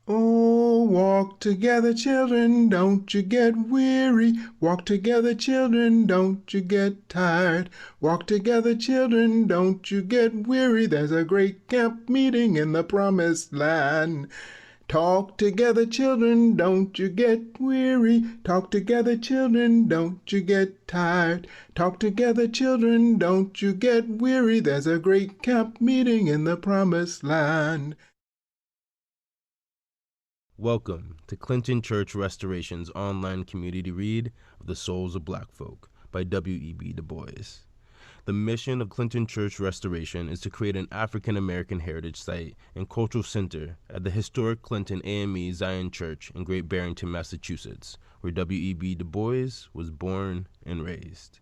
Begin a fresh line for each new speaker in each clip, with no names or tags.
Oh, walk together, children, don't you get weary. Walk together, children, don't you get tired. Walk together, children, don't you get weary. There's a great camp meeting in the promised land. Talk together, children, don't you get weary. Talk together, children, don't you get tired. Talk together, children, don't you get weary. There's a great camp meeting in the promised land.
Welcome to Clinton Church Restoration's online community read of The Souls of Black Folk by W.E.B. Du Bois. The mission of Clinton Church Restoration is to create an African American heritage site and cultural center at the historic Clinton AME Zion Church in Great Barrington, Massachusetts, where W.E.B. Du Bois was born and raised.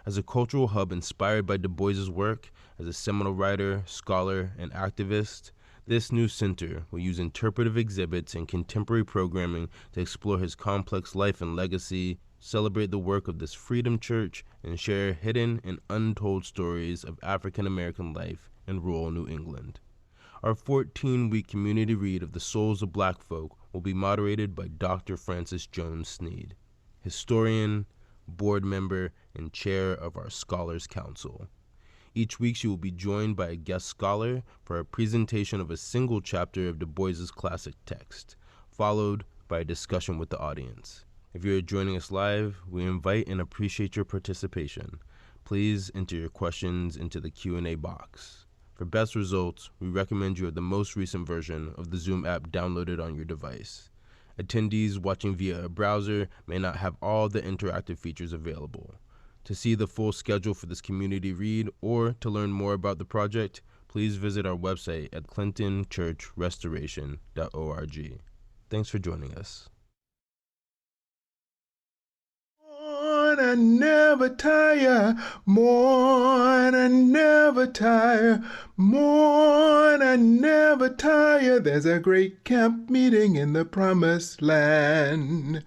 As a cultural hub inspired by Du Bois's work as a seminal writer, scholar, and activist, this new center will use interpretive exhibits and contemporary programming to explore his complex life and legacy, celebrate the work of this Freedom Church, and share hidden and untold stories of African American life in rural New England. Our 14-week community read of The Souls of Black Folk will be moderated by Dr. Francis Jones-Sneed, historian, board member, and chair of our Scholars Council. Each week she will be joined by a guest scholar for a presentation of a single chapter of Du Bois's classic text, followed by a discussion with the audience. If you are joining us live, we invite and appreciate your participation. Please enter your questions into the Q&A box. For best results, we recommend you have the most recent version of the Zoom app downloaded on your device. Attendees watching via a browser may not have all the interactive features available. To see the full schedule for this community read or to learn more about the project, please visit our website at clintonchurchrestoration.org. Thanks for joining us.
Mourn and never tire, mourn and never tire, mourn and never tire. There's a great camp meeting in the promised land.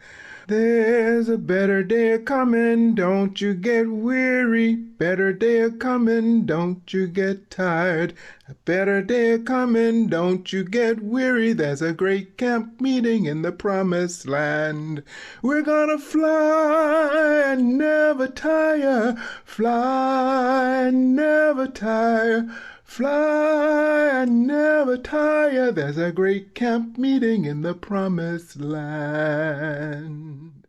There's a better day coming, don't you get weary. Better day coming, don't you get tired. A better day coming, don't you get weary. There's a great camp meeting in the promised land. We're gonna fly and never tire, fly and never tire. Fly and never tire. There's a great camp meeting in the promised land.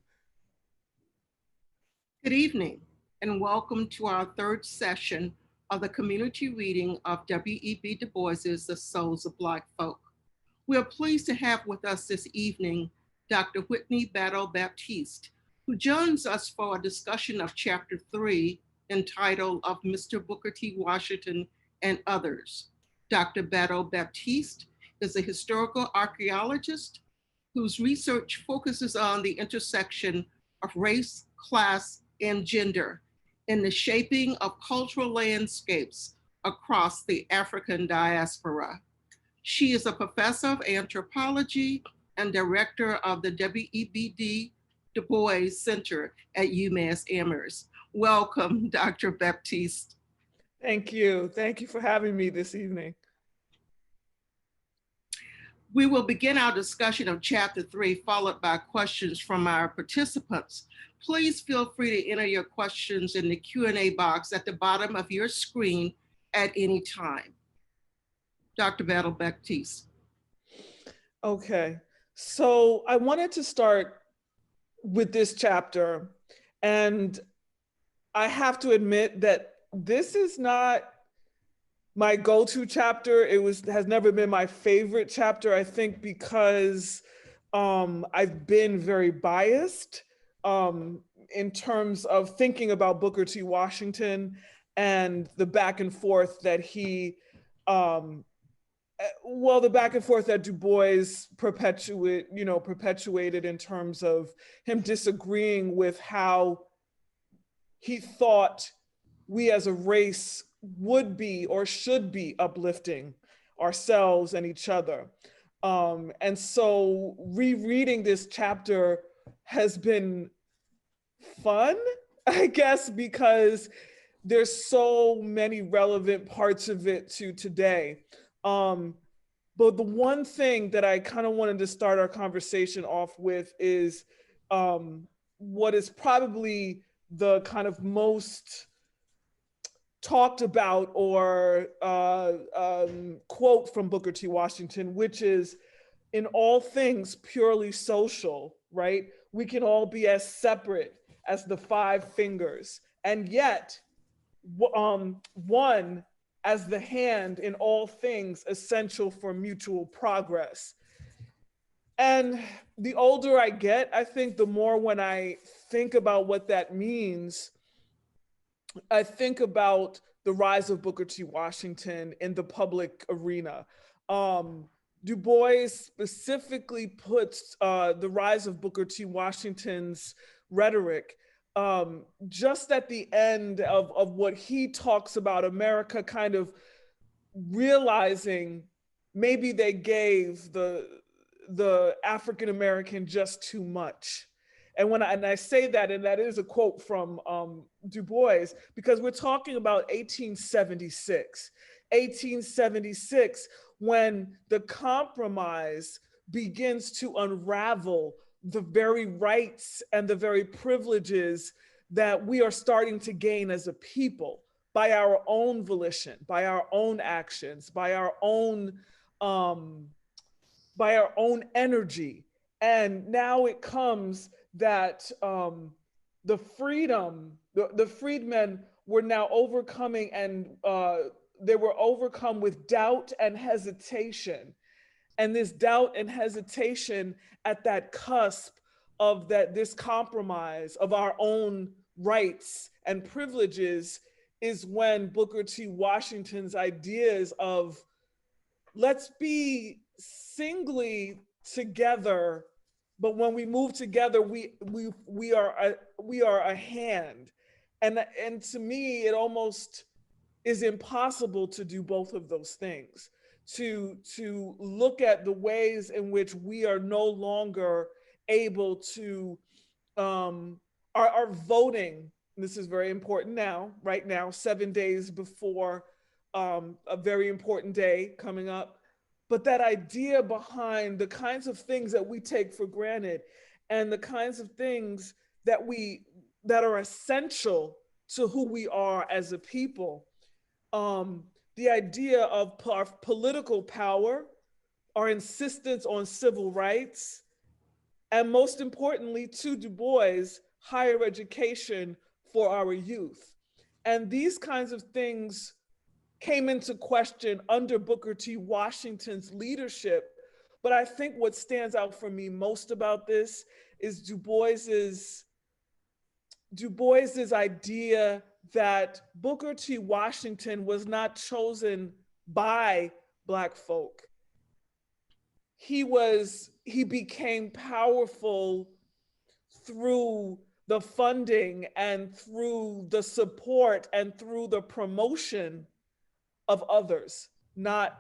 Good evening, and welcome to our third session of the community reading of W.E.B. Du Bois's The Souls of Black Folk. We are pleased to have with us this evening Dr. Whitney Battle-Baptiste, who joins us for a discussion of Chapter 3, entitled Of Mr. Booker T. Washington and Others. Dr. Battle-Baptiste is a historical archaeologist whose research focuses on the intersection of race, class, and gender in the shaping of cultural landscapes across the African diaspora. She is a professor of anthropology and director of the W.E.B. Du Bois Center at UMass Amherst. Welcome, Dr. Baptiste.
Thank you. Thank you for having me this evening.
We will begin our discussion of Chapter 3, followed by questions from our participants. Please feel free to enter your questions in the Q&A box at the bottom of your screen at any time. Dr. Battle-Baptiste.
Okay, so I wanted to start with this chapter, and I have to admit that this is not my go-to chapter. It has never been my favorite chapter, I think, because I've been very biased in terms of thinking about Booker T. Washington and the back and forth that the back and forth that Du Bois perpetuated in terms of him disagreeing with how he thought we as a race would be or should be uplifting ourselves and each other. And so rereading this chapter has been fun, I guess, because there's so many relevant parts of it to today. But the one thing that I kind of wanted to start our conversation off with is what is probably the kind of most talked about or quote from Booker T. Washington, which is, in all things purely social, right? We can all be as separate as the five fingers, and yet one as the hand in all things essential for mutual progress. And the older I get, I think the more when I think about what that means, I think about the rise of Booker T. Washington in the public arena. Du Bois specifically puts the rise of Booker T. Washington's rhetoric just at the end of what he talks about America kind of realizing maybe they gave the African American just too much. And I say that, and that is a quote from Du Bois, because we're talking about 1876. 1876, when the compromise begins to unravel the very rights and the very privileges that we are starting to gain as a people by our own volition, by our own actions, by our own energy. And now it comes that the freedmen were now overcoming, and they were overcome with doubt and hesitation. And this doubt and hesitation at that cusp of this compromise of our own rights and privileges is when Booker T. Washington's ideas of let's be singly together, but when we move together, we are a hand. And to me, it almost is impossible to do both of those things. To look at the ways in which we are no longer able to are voting. This is very important now, right now, 7 days before a very important day coming up. But that idea behind the kinds of things that we take for granted and the kinds of things that are essential to who we are as a people. The idea of our political power, our insistence on civil rights, and most importantly, to Du Bois, higher education for our youth. And these kinds of things came into question under Booker T. Washington's leadership. But I think what stands out for me most about this is Du Bois's idea that Booker T. Washington was not chosen by Black folk. He became powerful through the funding and through the support and through the promotion of others, not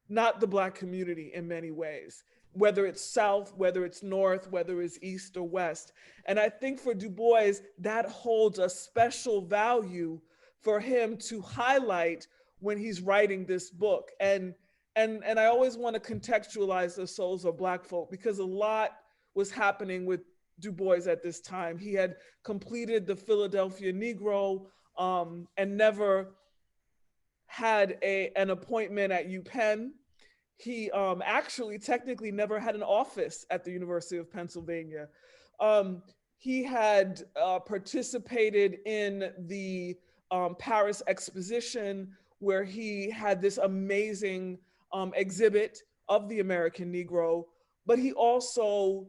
the Black community in many ways, whether it's South, whether it's North, whether it's East or West. And I think for Du Bois, that holds a special value for him to highlight when he's writing this book. And I always want to contextualize the souls of Black folk, because a lot was happening with Du Bois at this time. He had completed the Philadelphia Negro and never had an appointment at UPenn. He actually technically never had an office at the University of Pennsylvania. He had participated in the Paris Exposition, where he had this amazing exhibit of the American Negro, but he also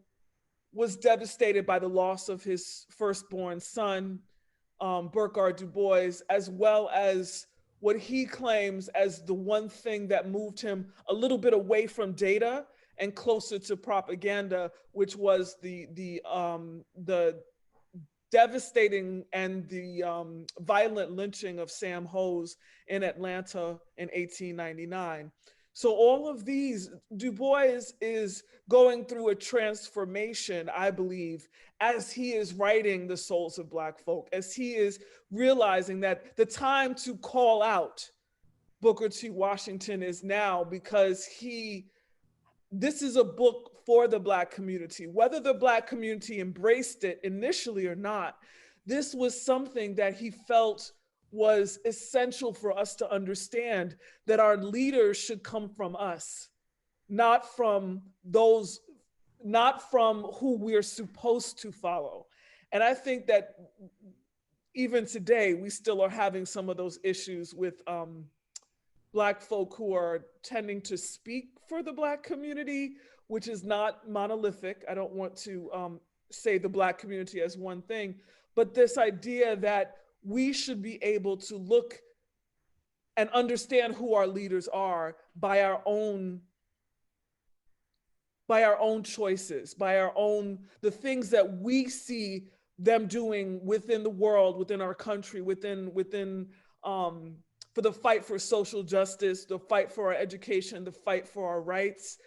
was devastated by the loss of his firstborn son, Burkhardt Du Bois, as well as what he claims as the one thing that moved him a little bit away from data and closer to propaganda, which was the devastating and the violent lynching of Sam Hose in Atlanta in 1899. So all of these, Du Bois is going through a transformation, I believe, as he is writing The Souls of Black Folk, as he is realizing that the time to call out Booker T. Washington is now, because this is a book for the Black community. Whether the Black community embraced it initially or not, this was something that he felt was essential for us to understand, that our leaders should come from us, not from who we're supposed to follow. And I think that even today, we still are having some of those issues with Black folk who are tending to speak for the Black community, which is not monolithic. I don't want to say the Black community as one thing, but this idea that we should be able to look and understand who our leaders are by our own choices, by the things that we see them doing within the world, within our country, for the fight for social justice, the fight for our education, the fight for our rights.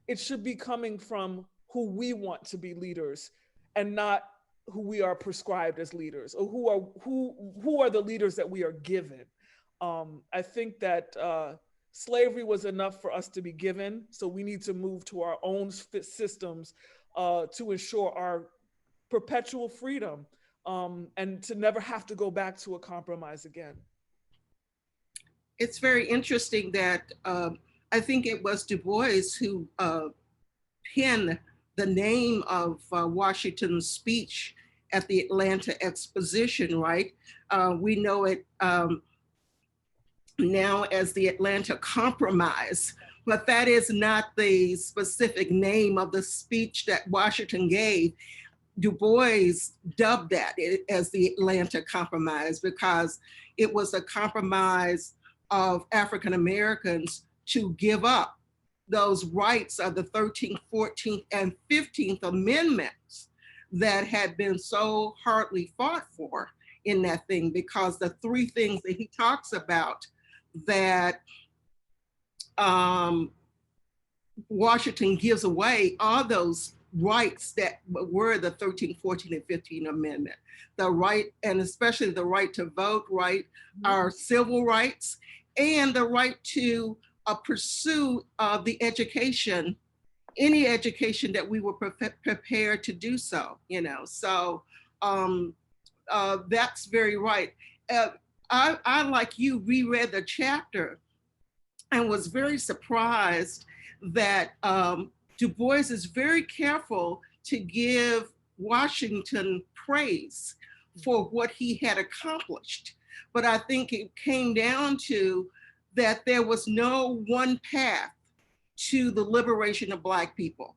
It should be coming from who we want to be leaders, and not who we are prescribed as leaders, or who are the leaders that we are given. I think that slavery was enough for us to be given, so we need to move to our own systems to ensure our perpetual freedom, and to never have to go back to a compromise again.
It's very interesting that I think it was Du Bois who penned the name of Washington's speech at the Atlanta Exposition, right? We know it now as the Atlanta Compromise, but that is not the specific name of the speech that Washington gave. Du Bois dubbed that as the Atlanta Compromise because it was a compromise of African Americans to give up those rights of the 13th, 14th, and 15th Amendments that had been so hardly fought for in that thing, because the three things that he talks about that Washington gives away are those rights that were the 13th, 14th, and 15th Amendment. The right, and especially the right to vote, right, our civil rights, and the right to pursue the education, any education that we were prepared to do so, you know. So that's very right. I, like you, reread the chapter and was very surprised that Du Bois is very careful to give Washington praise for what he had accomplished. But I think it came down to that there was no one path to the liberation of Black people,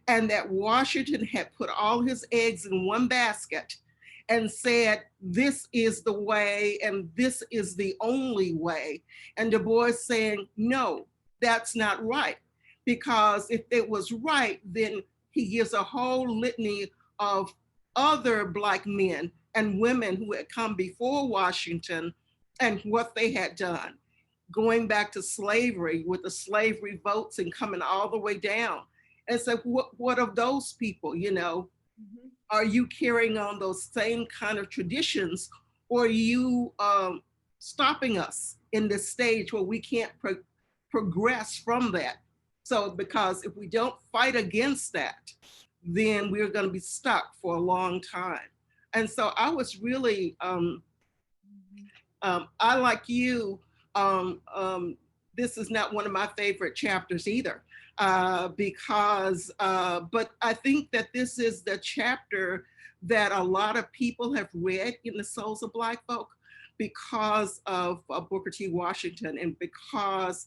and that Washington had put all his eggs in one basket and said, this is the way and this is the only way. And Du Bois saying, no, that's not right. Because if it was right, then he gives a whole litany of other Black men and women who had come before Washington and what they had done, going back to slavery with the slavery votes and coming all the way down. And so what of those people, you know? Mm-hmm. Are you carrying on those same kind of traditions, or are you stopping us in this stage where we can't progress from that? So, because if we don't fight against that, then we're going to be stuck for a long time. And so I was really, I, like you, this is not one of my favorite chapters either, because, but I think that this is the chapter that a lot of people have read in the Souls of Black Folk because of Booker T. Washington, and because,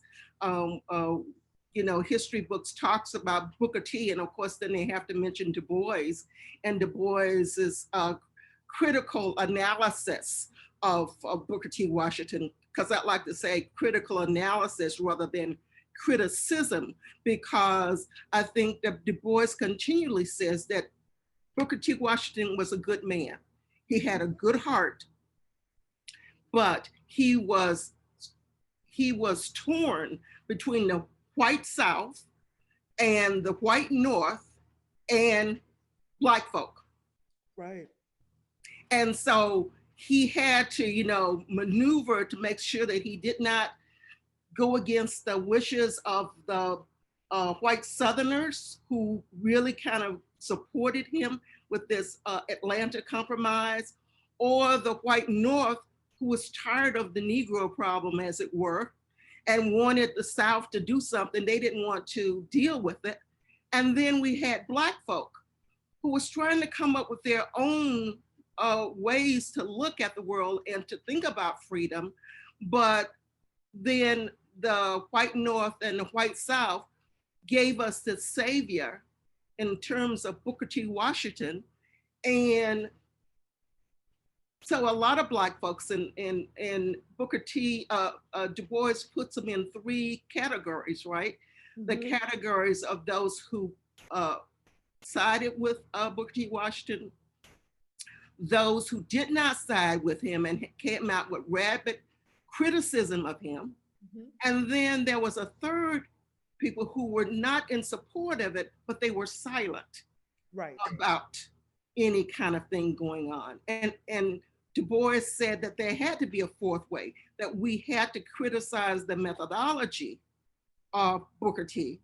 you know, history books talks about Booker T, and of course then they have to mention Du Bois, and Du Bois's critical analysis of Booker T. Washington, because I like to say critical analysis rather than criticism, because I think that Du Bois continually says that Booker T. Washington was a good man. He had a good heart, but he was torn between the white South and the white North and Black folk.
Right.
And so he had to, you know, maneuver to make sure that he did not go against the wishes of the white Southerners who really kind of supported him with this Atlanta Compromise, or the white North who was tired of the Negro problem, as it were, and wanted the South to do something. They didn't want to deal with it. And then we had Black folk who was trying to come up with their own ways to look at the world and to think about freedom. But then the white North and the white South gave us the savior in terms of Booker T. Washington. And so a lot of Black folks in Booker T, Du Bois puts them in three categories, right? Mm-hmm. The categories of those who sided with Booker T. Washington, those who did not side with him and came out with rabid criticism of him. Mm-hmm. And then there was a third people who were not in support of it, but they were silent, right, about any kind of thing going on. And Du Bois said that there had to be a fourth way, that we had to criticize the methodology of Booker T,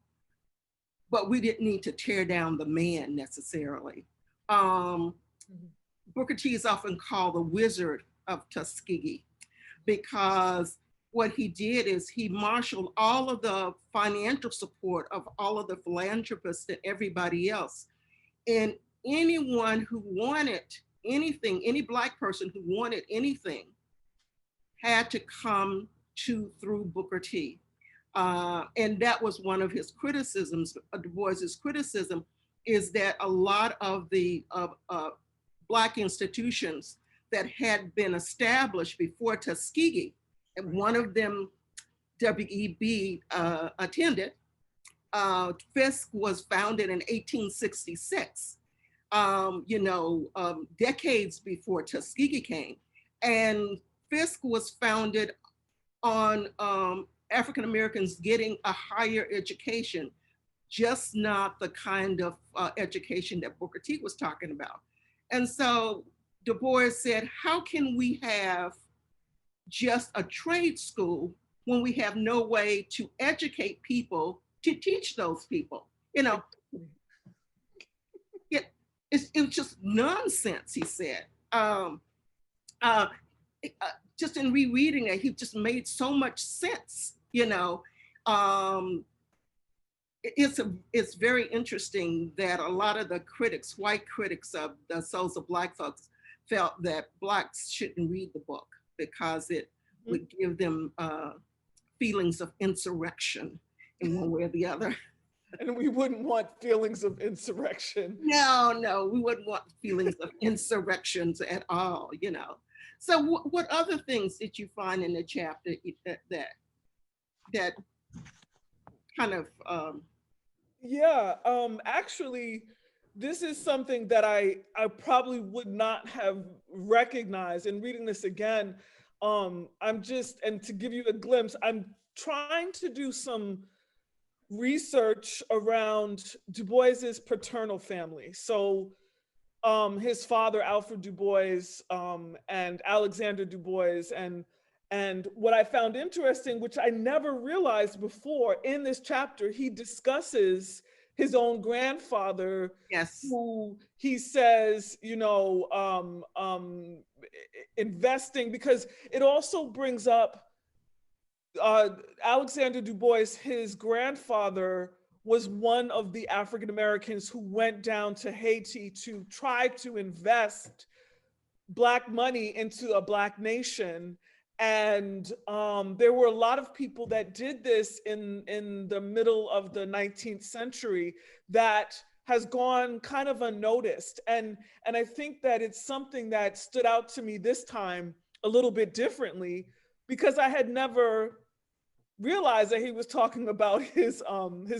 but we didn't need to tear down the man necessarily. Booker T is often called the Wizard of Tuskegee, because what he did is he marshaled all of the financial support of all of the philanthropists and everybody else. And anyone who wanted anything, any Black person who wanted anything, had to come through Booker T. And that was one of his criticisms, Du Bois's criticism, is that a lot of the Black institutions that had been established before Tuskegee, and one of them W.E.B. attended, Fisk was founded in 1866, decades before Tuskegee came. And Fisk was founded on African Americans getting a higher education, just not the kind of education that Booker T was talking about. And so Du Bois said, how can we have just a trade school when we have no way to educate people to teach those people? You know, it was just nonsense, he said. Just in rereading it, he just made so much sense, you know. It's very interesting that a lot of the critics, white critics of the Souls of Black Folks, felt that Blacks shouldn't read the book because it would give them feelings of insurrection in one way or the other.
And we wouldn't want feelings of insurrection.
No, we wouldn't want feelings of insurrections at all, you know. So what other things did you find in the chapter that kind of...
Actually, this is something that I probably would not have recognized. In reading this again, and to give you a glimpse, I'm trying to do some research around Du Bois's paternal family. So his father, Alfred Du Bois, and Alexander Du Bois, and what I found interesting, which I never realized before, in this chapter, he discusses his own grandfather,
yes,
who he says, investing, because it also brings up Alexander Du Bois. His grandfather was one of the African Americans who went down to Haiti to try to invest Black money into a Black nation. And there were a lot of people that did this in the middle of the 19th century that has gone kind of unnoticed. And I think that it's something that stood out to me this time a little bit differently, because I had never realized that he was talking about his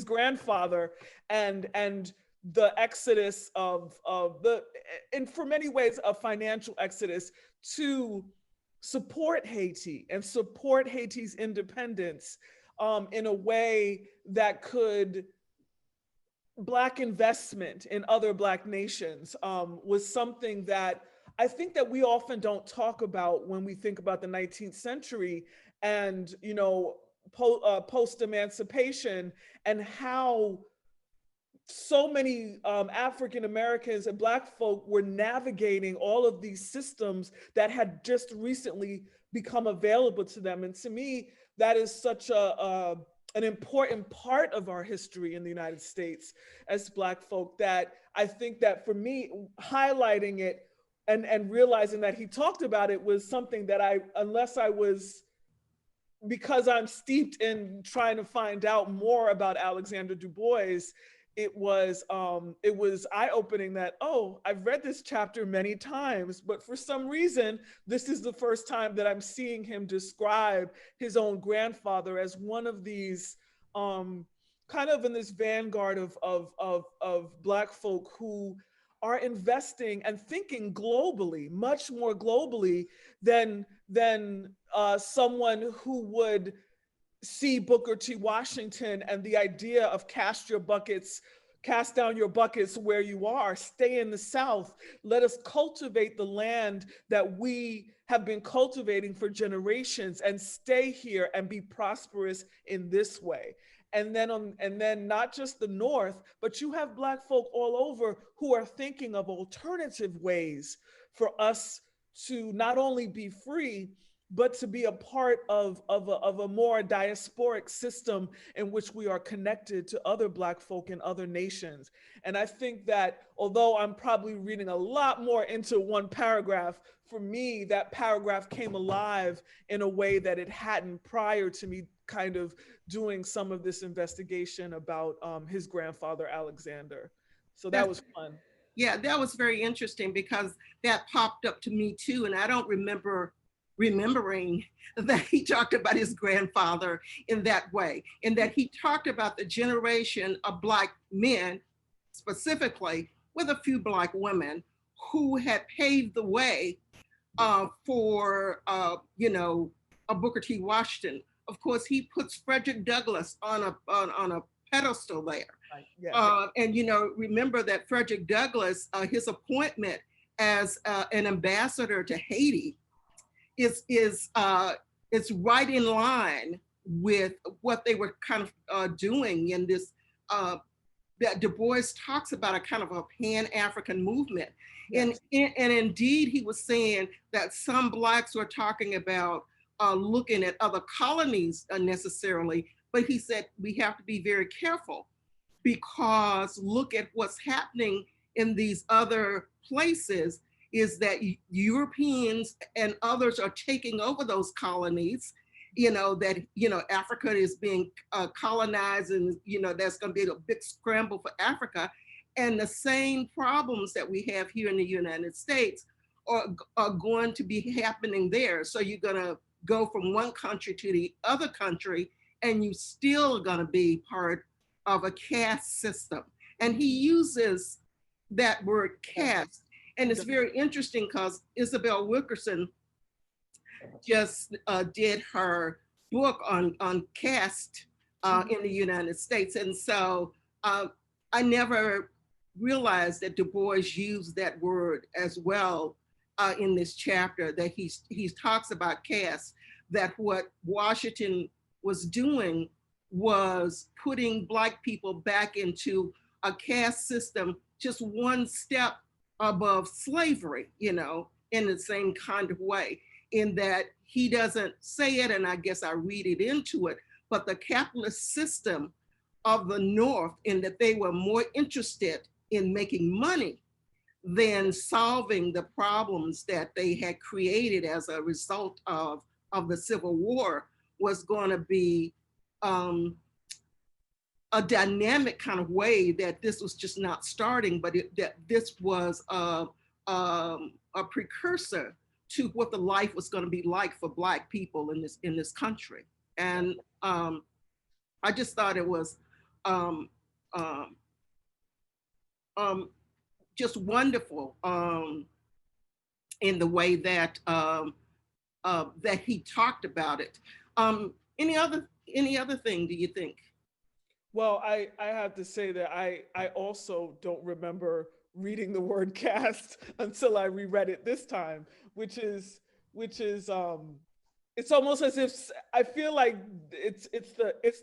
grandfather and the exodus of and for many ways, a financial exodus to support Haiti and support Haiti's independence in a way that could... Black investment in other Black nations was something that I think that we often don't talk about when we think about the 19th century. And, post-emancipation, and how so many African Americans and Black folk were navigating all of these systems that had just recently become available to them. And to me, that is such an important part of our history in the United States as Black folk, that I think that for me, highlighting it and realizing that he talked about it was something that unless I was, because I'm steeped in trying to find out more about Alexander Du Bois, it was eye-opening that, oh, I've read this chapter many times, but for some reason, this is the first time that I'm seeing him describe his own grandfather as one of these kind of in this vanguard of Black folk who are investing and thinking globally, much more globally than someone who would see Booker T. Washington and the idea of cast down your buckets where you are, stay in the South. Let us cultivate the land that we have been cultivating for generations and stay here and be prosperous in this way. And then not just the North, but you have Black folk all over who are thinking of alternative ways for us to not only be free, but to be a part of a more diasporic system in which we are connected to other Black folk in other nations. And I think that although I'm probably reading a lot more into one paragraph, for me, that paragraph came alive in a way that it hadn't prior to me kind of doing some of this investigation about his grandfather, Alexander. So that was fun.
Yeah, that was very interesting because that popped up to me too. And I don't remembering that he talked about his grandfather in that way, and that he talked about the generation of Black men, specifically with a few Black women who had paved the way for, a Booker T. Washington. Of course, he puts Frederick Douglass on a pedestal there.
Right. Yeah.
And, remember that Frederick Douglass, his appointment as an ambassador to Haiti is right in line with what they were kind of doing in this, that Du Bois talks about a kind of a Pan-African movement. Yes. And indeed, he was saying that some Blacks were talking about looking at other colonies necessarily, but he said we have to be very careful because look at what's happening in these other places is that Europeans and others are taking over those colonies, Africa is being colonized and, there's going to be a big scramble for Africa. And the same problems that we have here in the United States are going to be happening there. So you're going to go from one country to the other country, and you still are going to be part of a caste system. And he uses that word caste. And it's very interesting because Isabel Wilkerson just did her book on caste in the United States. And so I never realized that Du Bois used that word as well in this chapter, that he talks about caste, that what Washington was doing was putting Black people back into a caste system, just one step above slavery, in the same kind of way, in that he doesn't say it, and I guess I read it into it, but the capitalist system of the North, in that they were more interested in making money than solving the problems that they had created as a result of the Civil War, was going to be a dynamic kind of way, that this was just not starting, but that this was a precursor to what the life was going to be like for Black people in this country. And I just thought it was just wonderful in the way that that he talked about it. Any other thing do you think?
Well, I have to say that I also don't remember reading the word caste until I reread it this time, which is it's almost as if I feel like it's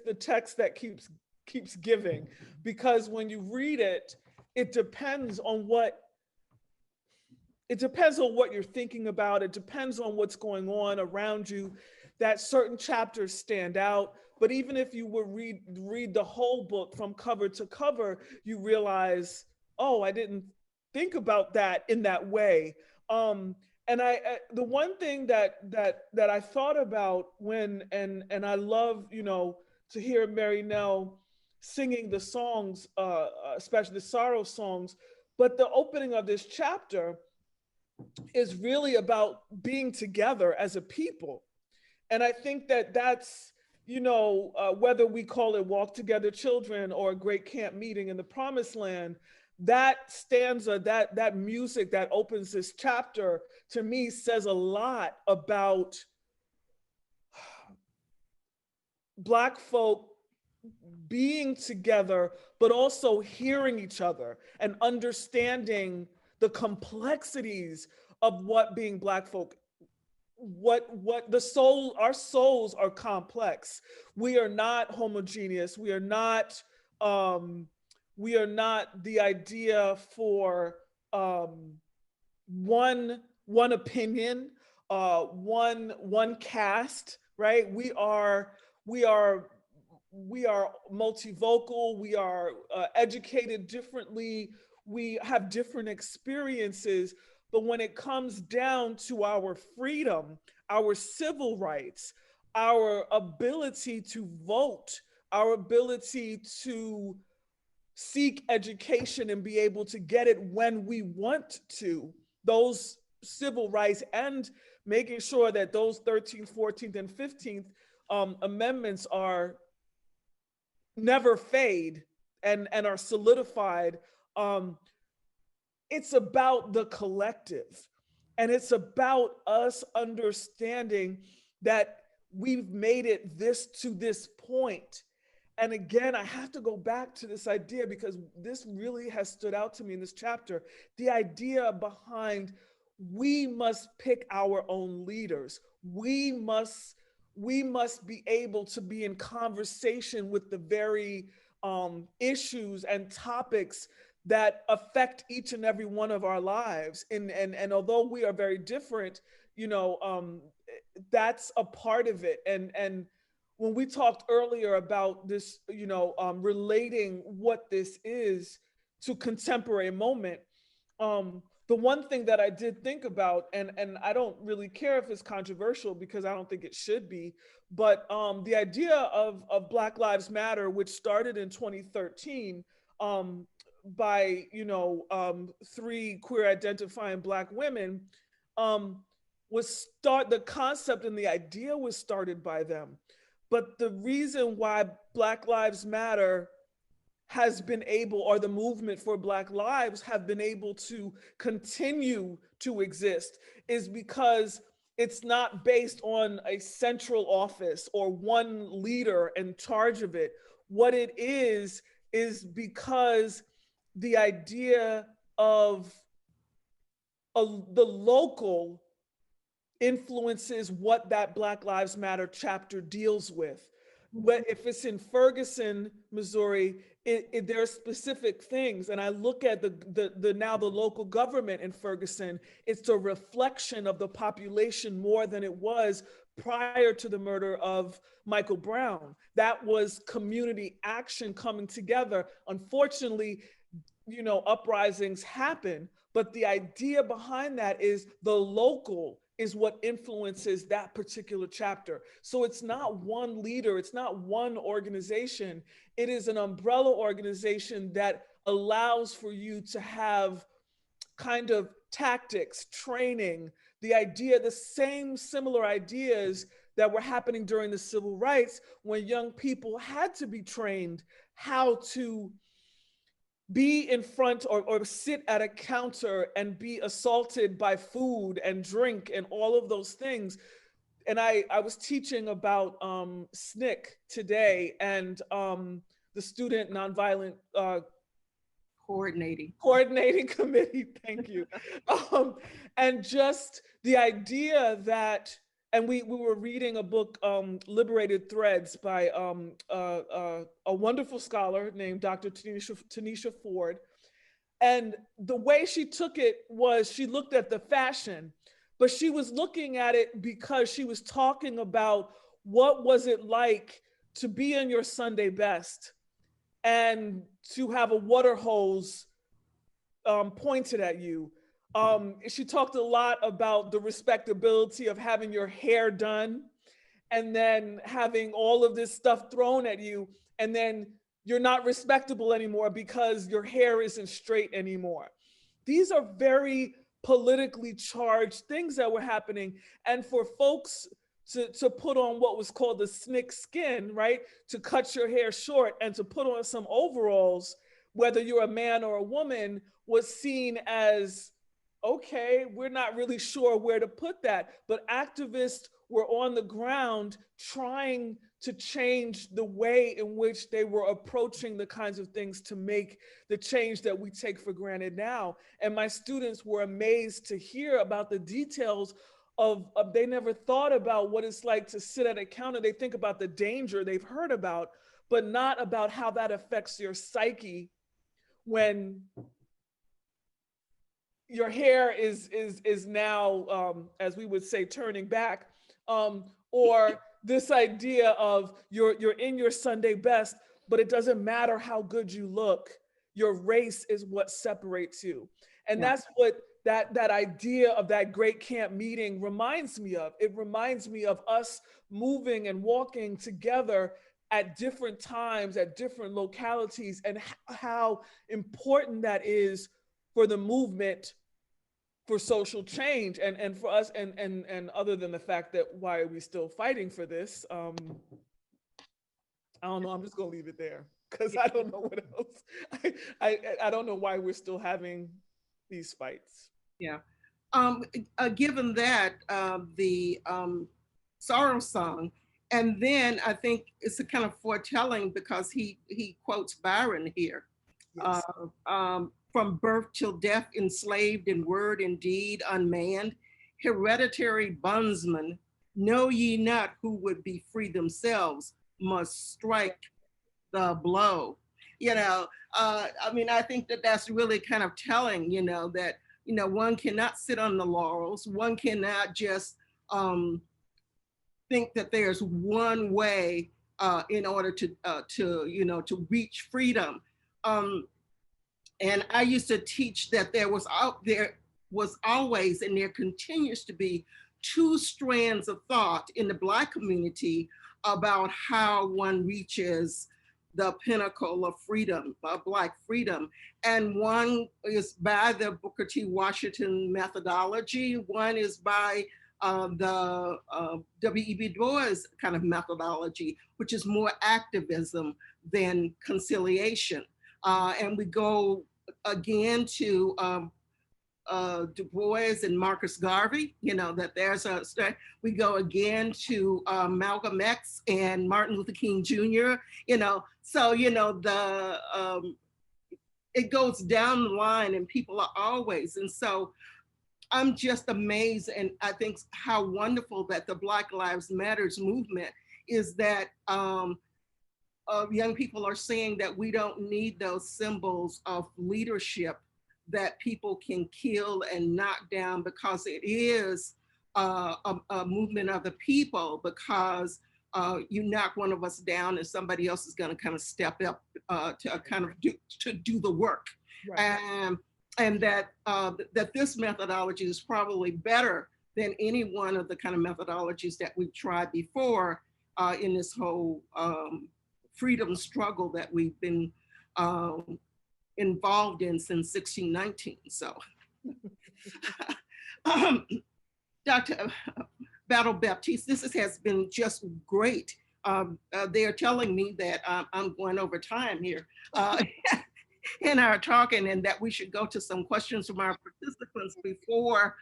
the text that keeps giving, because when you read it, it depends on what you're thinking about. It depends on what's going on around you, that certain chapters stand out. But even if you were read the whole book from cover to cover, you realize, oh, I didn't think about that in that way. And the one thing that I thought about when, and I love, to hear Mary Nell singing the songs, especially the sorrow songs, but the opening of this chapter is really about being together as a people. And I think that that's, whether we call it Walk Together Children or a Great Camp Meeting in the Promised Land, that stanza, that music that opens this chapter, to me says a lot about Black folk being together, but also hearing each other and understanding the complexities of what being Black folk, what the soul, our souls are complex. We are not homogeneous. We are not the idea for one opinion, one caste, right? We are multivocal. We are educated differently. We have different experiences. But when it comes down to our freedom, our civil rights, our ability to vote, our ability to seek education and be able to get it when we want to, those civil rights, and making sure that those 13th, 14th, and 15th amendments are never fade and are solidified. It's about the collective, and it's about us understanding that we've made it to this point. And again, I have to go back to this idea, because this really has stood out to me in this chapter. The idea behind, we must pick our own leaders. We must be able to be in conversation with the very issues and topics that affect each and every one of our lives. And although we are very different, that's a part of it. And when we talked earlier about this, relating what this is to contemporary moment, the one thing that I did think about, and I don't really care if it's controversial, because I don't think it should be, but the idea of Black Lives Matter, which started in 2013, by 3 queer identifying Black women, the concept and the idea was started by them. But the reason why Black Lives Matter has been able, or the movement for Black lives have been able to continue to exist, is because it's not based on a central office or one leader in charge of it. What it is because the idea of the local influences what that Black Lives Matter chapter deals with. If it's in Ferguson, Missouri, there are specific things. And I look at the local government in Ferguson, it's a reflection of the population more than it was prior to the murder of Michael Brown. That was community action coming together. Unfortunately, uprisings happen, but the idea behind that is the local is what influences that particular chapter. So it's not one leader, it's not one organization. It is an umbrella organization that allows for you to have kind of tactics, training, the same similar ideas that were happening during the civil rights, when young people had to be trained how to be in front or sit at a counter and be assaulted by food and drink and all of those things. And I was teaching about SNCC today, and the Student Nonviolent Coordinating Committee, thank you. And just the idea that and we were reading a book, Liberated Threads, by a wonderful scholar named Dr. Tanisha Ford. And the way she took it was she looked at the fashion, but she was looking at it because she was talking about what was it like to be in your Sunday best and to have a water hose pointed at you. She talked a lot about the respectability of having your hair done and then having all of this stuff thrown at you, and then you're not respectable anymore because your hair isn't straight anymore. These are very politically charged things that were happening. And for folks to put on what was called the snick skin, right? To cut your hair short and to put on some overalls, whether you're a man or a woman, was seen as, okay, we're not really sure where to put that. But activists were on the ground trying to change the way in which they were approaching the kinds of things to make the change that we take for granted now. And my students were amazed to hear about the details of they never thought about what it's like to sit at a counter. They think about the danger they've heard about, but not about how that affects your psyche when your hair is now, as we would say, turning back, or this idea of you're in your Sunday best, but it doesn't matter how good you look. Your race is what separates you, and
Yeah.
that's what that idea of that great camp meeting reminds me of. It reminds me of us moving and walking together at different times, at different localities, and how important that is for the movement for social change and for us, and other than the fact that why are we still fighting for this, I don't know, I'm just gonna leave it there because I don't know what else. I don't know why we're still having these fights.
Yeah. Given that, the sorrow song, and then I think it's a kind of foretelling because he quotes Byron here.
Yes.
From birth till death, enslaved in word and deed, unmanned, hereditary bondsmen, know ye not who would be free themselves, must strike the blow. I mean, I think that that's really kind of telling, that, one cannot sit on the laurels. One cannot just think that there's one way in order to reach freedom. And I used to teach that there was always, and there continues to be, two strands of thought in the Black community about how one reaches the pinnacle of freedom, Black freedom. And one is by the Booker T. Washington methodology. One is by the W.E.B. Du Bois kind of methodology, which is more activism than conciliation. And we go again to Du Bois and Marcus Garvey, that there's we go again to Malcolm X and Martin Luther King Jr., so, it goes down the line and people are always, and so I'm just amazed, and I think how wonderful that the Black Lives Matters movement is that young people are saying that we don't need those symbols of leadership that people can kill and knock down, because it is a movement of the people, because you knock one of us down and somebody else is going to kind of step up to kind of do the work. Right. And that this methodology is probably better than any one of the kind of methodologies that we've tried before in this whole freedom struggle that we've been involved in since 1619. So, Dr. Battle-Baptiste, this has been just great. They are telling me that I'm going over time here in our talking, and that we should go to some questions from our participants before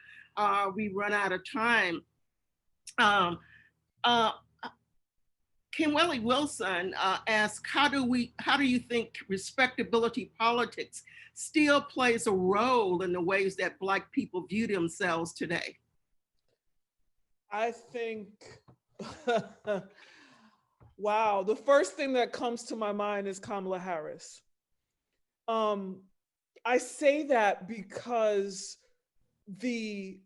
we run out of time. Kimwelly Wilson asks, how do you think respectability politics still plays a role in the ways that Black people view themselves today?
I think, wow, the first thing that comes to my mind is Kamala Harris. I say that because the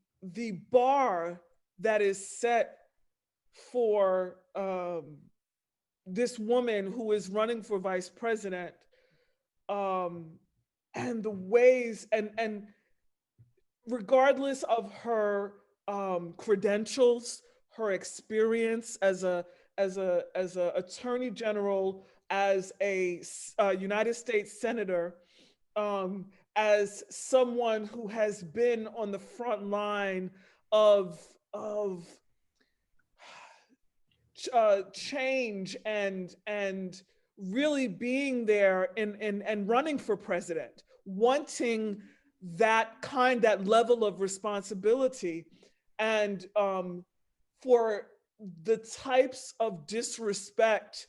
bar that is set for this woman who is running for vice president, and the ways and regardless of her credentials, her experience as a attorney general, as a United States senator, as someone who has been on the front line of change and really being there and running for president, wanting that level of responsibility, and for the types of disrespect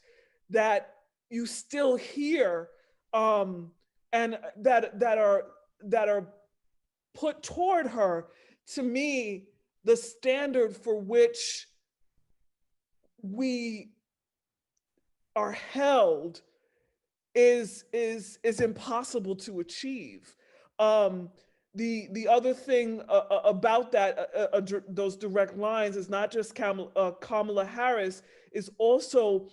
that you still hear, and that are put toward her. To me, the standard for which we are held is impossible to achieve. The other thing about that, those direct lines, is not just Kamala Harris, is also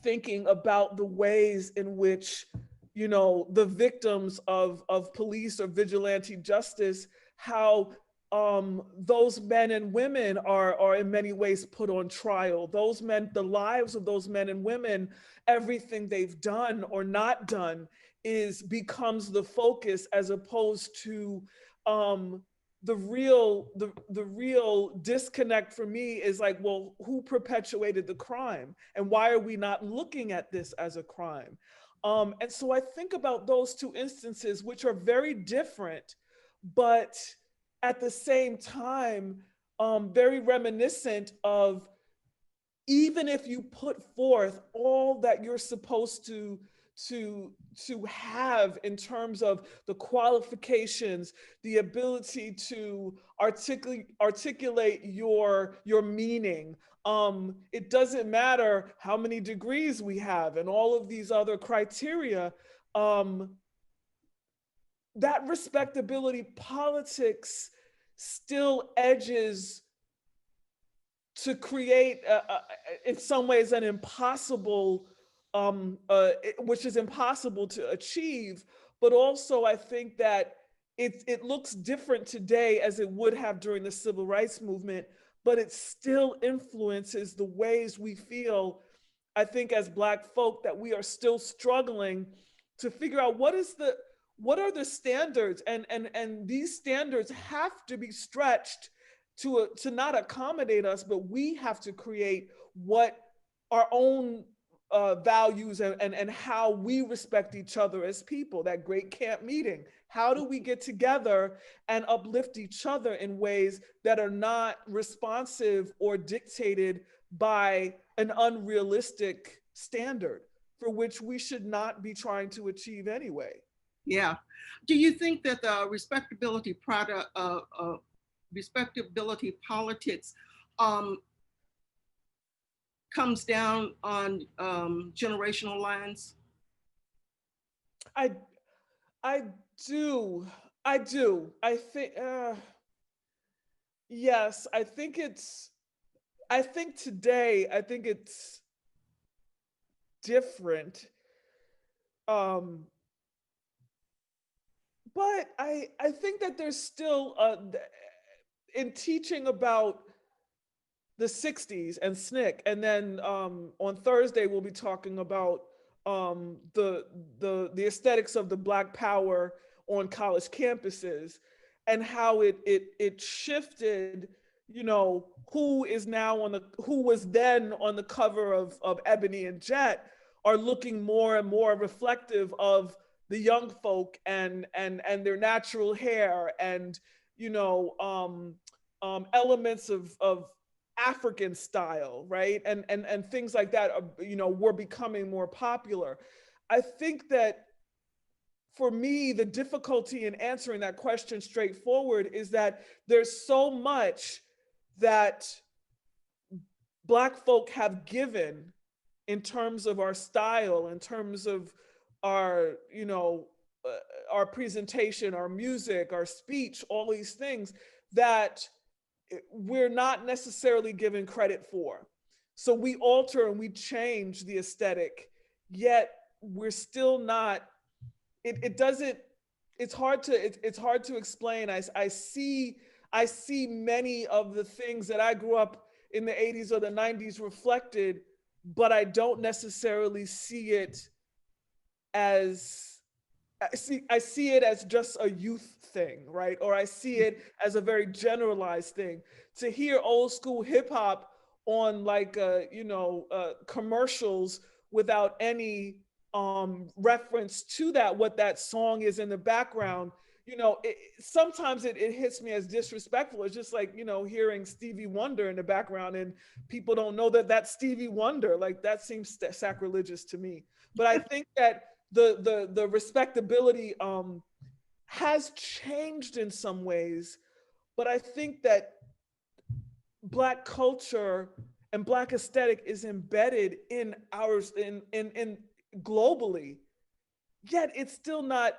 thinking about the ways in which, you know, the victims of police or vigilante justice, how those men and women are in many ways put on trial. Those men, the lives of those men and women, everything they've done or not done becomes the focus, as opposed to the real disconnect for me is like, well, who perpetuated the crime, and why are we not looking at this as a crime? And so I think about those two instances, which are very different, but at the same time, very reminiscent of, even if you put forth all that you're supposed to have in terms of the qualifications, the ability to articulate your meaning. It doesn't matter how many degrees we have and all of these other criteria. That respectability politics still edges to create, in some ways, an impossible, which is impossible to achieve. But also, I think that it looks different today as it would have during the civil rights movement, but it still influences the ways we feel, I think, as Black folk, that we are still struggling to figure out what are the standards, and these standards have to be stretched to not accommodate us, but we have to create what our own values and how we respect each other as people. That great camp meeting. How do we get together and uplift each other in ways that are not responsive or dictated by an unrealistic standard for which we should not be trying to achieve anyway?
Yeah. Do you think that the respectability politics comes down on generational lines?
I do. I think, yes, I think today, I think it's different. But I think that there's still, in teaching about the 60s and SNCC, and then on Thursday we'll be talking about the aesthetics of the Black Power on college campuses, and how it shifted, you know, who was then on the cover of Ebony and Jet, are looking more and more reflective of the young folk and their natural hair, and, you know, elements of African style, right? And things like that, you know, were becoming more popular. I think that for me, the difficulty in answering that question straightforward is that there's so much that Black folk have given in terms of our style, in terms of our, our presentation, our music, our speech, all these things that we're not necessarily given credit for. So we alter and we change the aesthetic, yet we're still not, it doesn't, it's hard to explain. I see many of the things that I grew up in the 80s or the 90s reflected, but I don't necessarily see it as, I see it as just a youth thing, right? Or I see it as a very generalized thing. To hear old school hip hop on like commercials without any reference to that, what that song is in the background, sometimes it hits me as disrespectful. It's just like, hearing Stevie Wonder in the background and people don't know that that's Stevie Wonder. Like that seems sacrilegious to me. But I think that the respectability has changed in some ways, but I think that Black culture and Black aesthetic is embedded in ours, in globally, yet it's still not,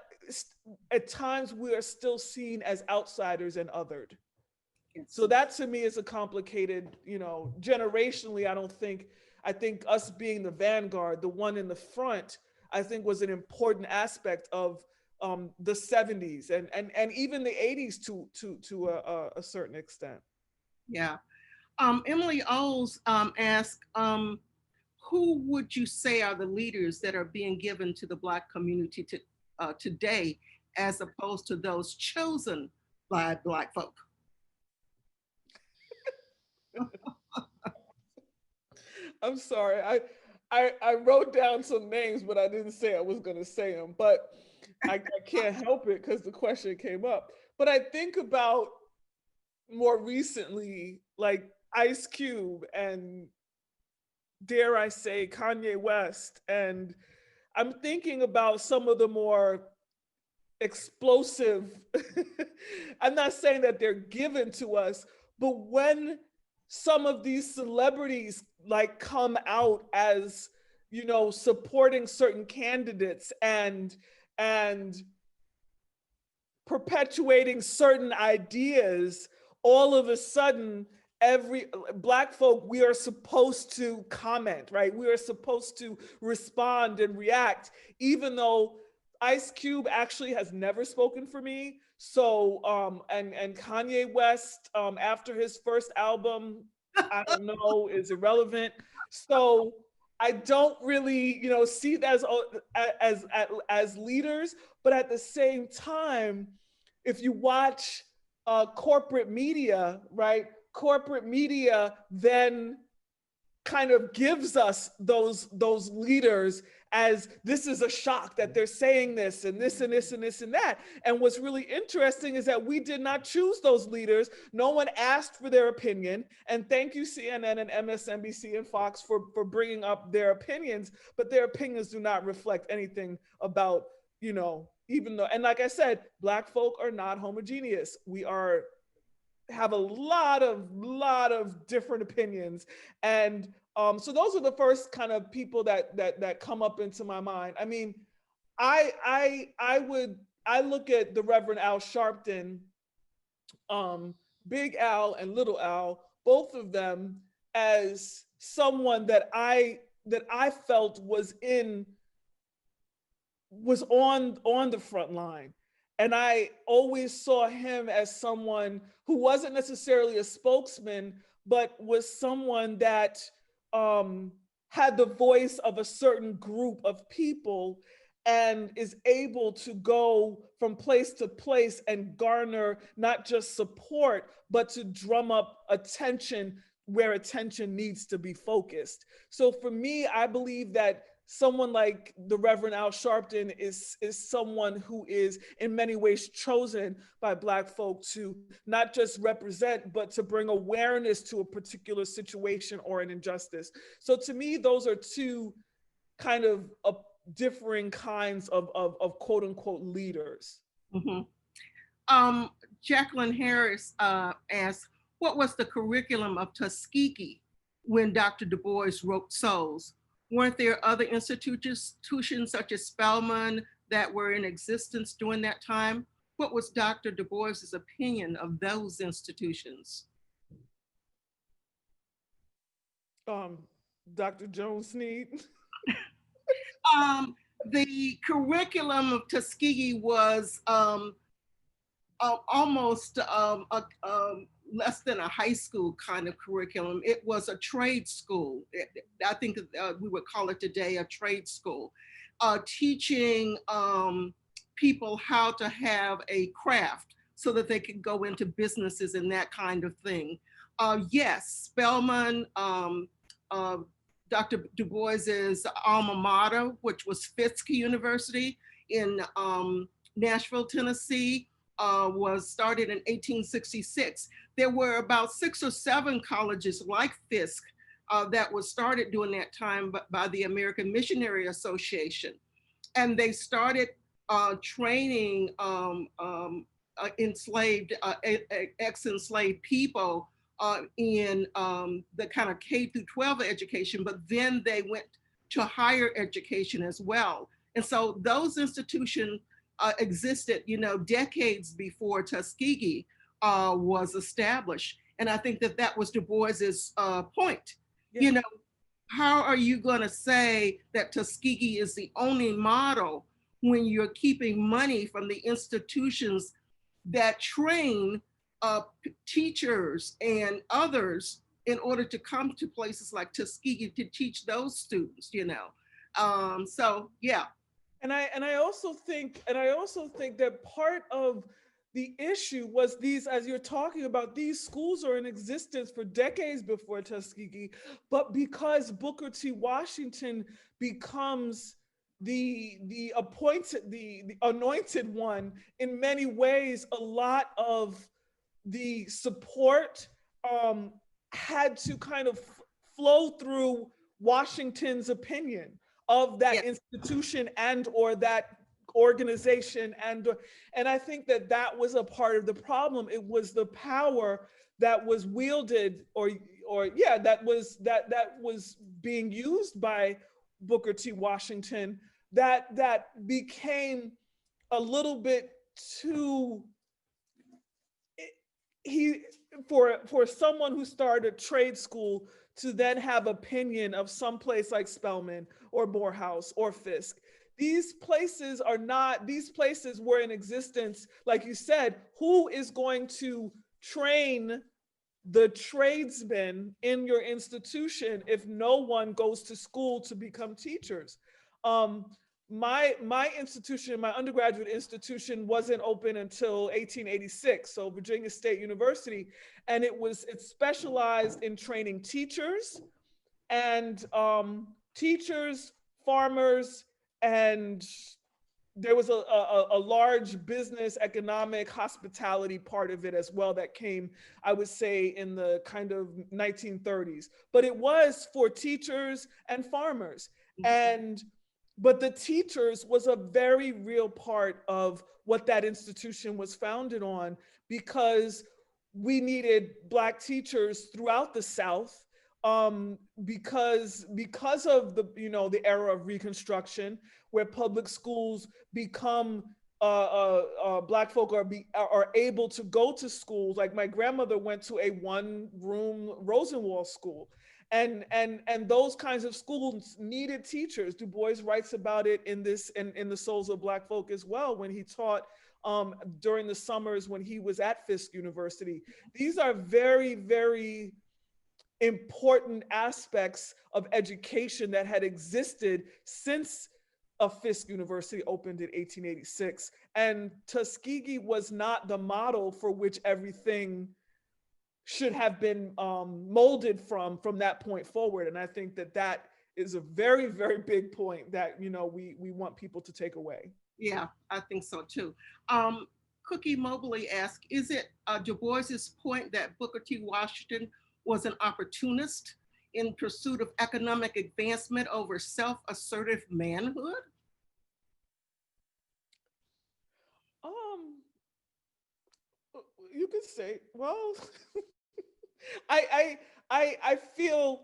at times we are still seen as outsiders and othered. So that to me is a complicated, generationally, I think us being the vanguard, the one in the front, I think was an important aspect of the 70s and even the 80s to a certain extent.
Yeah. Emily Oles asked, who would you say are the leaders that are being given to the Black community today, as opposed to those chosen by Black folk?
I'm sorry. I wrote down some names, but I didn't say I was going to say them. But I can't help it because the question came up. But I think about more recently, like Ice Cube and, dare I say, Kanye West. And I'm thinking about some of the more explosive, I'm not saying that they're given to us, but when some of these celebrities like come out as, supporting certain candidates and perpetuating certain ideas, all of a sudden every Black folk, we are supposed to comment, right? We are supposed to respond and react, even though Ice Cube actually has never spoken for me. So and Kanye West after his first album, I don't know, is irrelevant. So I don't really, see it as leaders, but at the same time, if you watch corporate media, right? Corporate media then kind of gives us those leaders as this is a shock that they're saying this and this and this and this and that. And what's really interesting is that we did not choose those leaders. No one asked for their opinion. And thank you, CNN and MSNBC and Fox for bringing up their opinions, but their opinions do not reflect anything about, even though, and like I said, Black folk are not homogeneous. We have a lot of different opinions. And so those are the first kind of people that come up into my mind. I mean, I look at the Reverend Al Sharpton, Big Al and Little Al, both of them as someone that I felt was on the front line. And I always saw him as someone who wasn't necessarily a spokesman, but was someone that had the voice of a certain group of people and is able to go from place to place and garner not just support, but to drum up attention where attention needs to be focused. So for me, I believe that someone like the Reverend Al Sharpton is someone who is in many ways chosen by Black folk to not just represent, but to bring awareness to a particular situation or an injustice. So to me, those are two kind of differing kinds of quote unquote leaders.
Mm-hmm. Jacqueline Harris asked, what was the curriculum of Tuskegee when Dr. Du Bois wrote Souls? Weren't there other institutions such as Spelman that were in existence during that time? What was Dr. Du Bois's opinion of those institutions?
Dr. Jones-Sneed.
The curriculum of Tuskegee was almost less than a high school kind of curriculum. It was a trade school. I think we would call it today a trade school, teaching people how to have a craft so that they could go into businesses and that kind of thing. Yes, Spelman, Dr. Du Bois's alma mater, which was Fisk University in Nashville, Tennessee, was started in 1866. There were about 6 or 7 colleges like Fisk that was started during that time by the American Missionary Association. And they started training enslaved, ex-enslaved people in the kind of K through 12 education, but then they went to higher education as well. And so those institutions existed, decades before Tuskegee was established. And I think that that was Du Bois's point. Yeah. How are you going to say that Tuskegee is the only model when you're keeping money from the institutions that train teachers and others in order to come to places like Tuskegee to teach those students, so yeah.
And I also think that part of the issue was these, as you're talking about, these schools are in existence for decades before Tuskegee, but because Booker T. Washington becomes the appointed, the anointed one, in many ways, a lot of the support had to kind of flow through Washington's opinion of that institution and or that organization, and I think that that was a part of the problem. It was the power that was wielded that was being used by Booker T. Washington that became a little bit too for someone who started a trade school to then have opinion of some place like Spelman or Morehouse or Fisk. These places were in existence, like you said. Who is going to train the tradesmen in your institution if no one goes to school to become teachers? My institution, my undergraduate institution, wasn't open until 1886, so Virginia State University, and it specialized in training teachers and farmers, and there was a large business, economic, hospitality part of it as well that came, I would say, in the kind of 1930s. But it was for teachers and farmers. But the teachers was a very real part of what that institution was founded on, because we needed Black teachers throughout the South, because of the era of Reconstruction, where public schools become Black folk are able to go to schools. Like my grandmother went to a 1-room Rosenwald school, and those kinds of schools needed teachers. Du Bois writes about it in the Souls of Black Folk as well, when he taught during the summers when he was at Fisk University. These are very, very important aspects of education that had existed since Fisk University opened in 1886. And Tuskegee was not the model for which everything should have been molded from that point forward. And I think that is a very, very big point that we want people to take away.
Yeah, I think so too. Cookie Mobley asked, is it Du Bois's point that Booker T. Washington was an opportunist in pursuit of economic advancement over self-assertive manhood?
You could say, well, I feel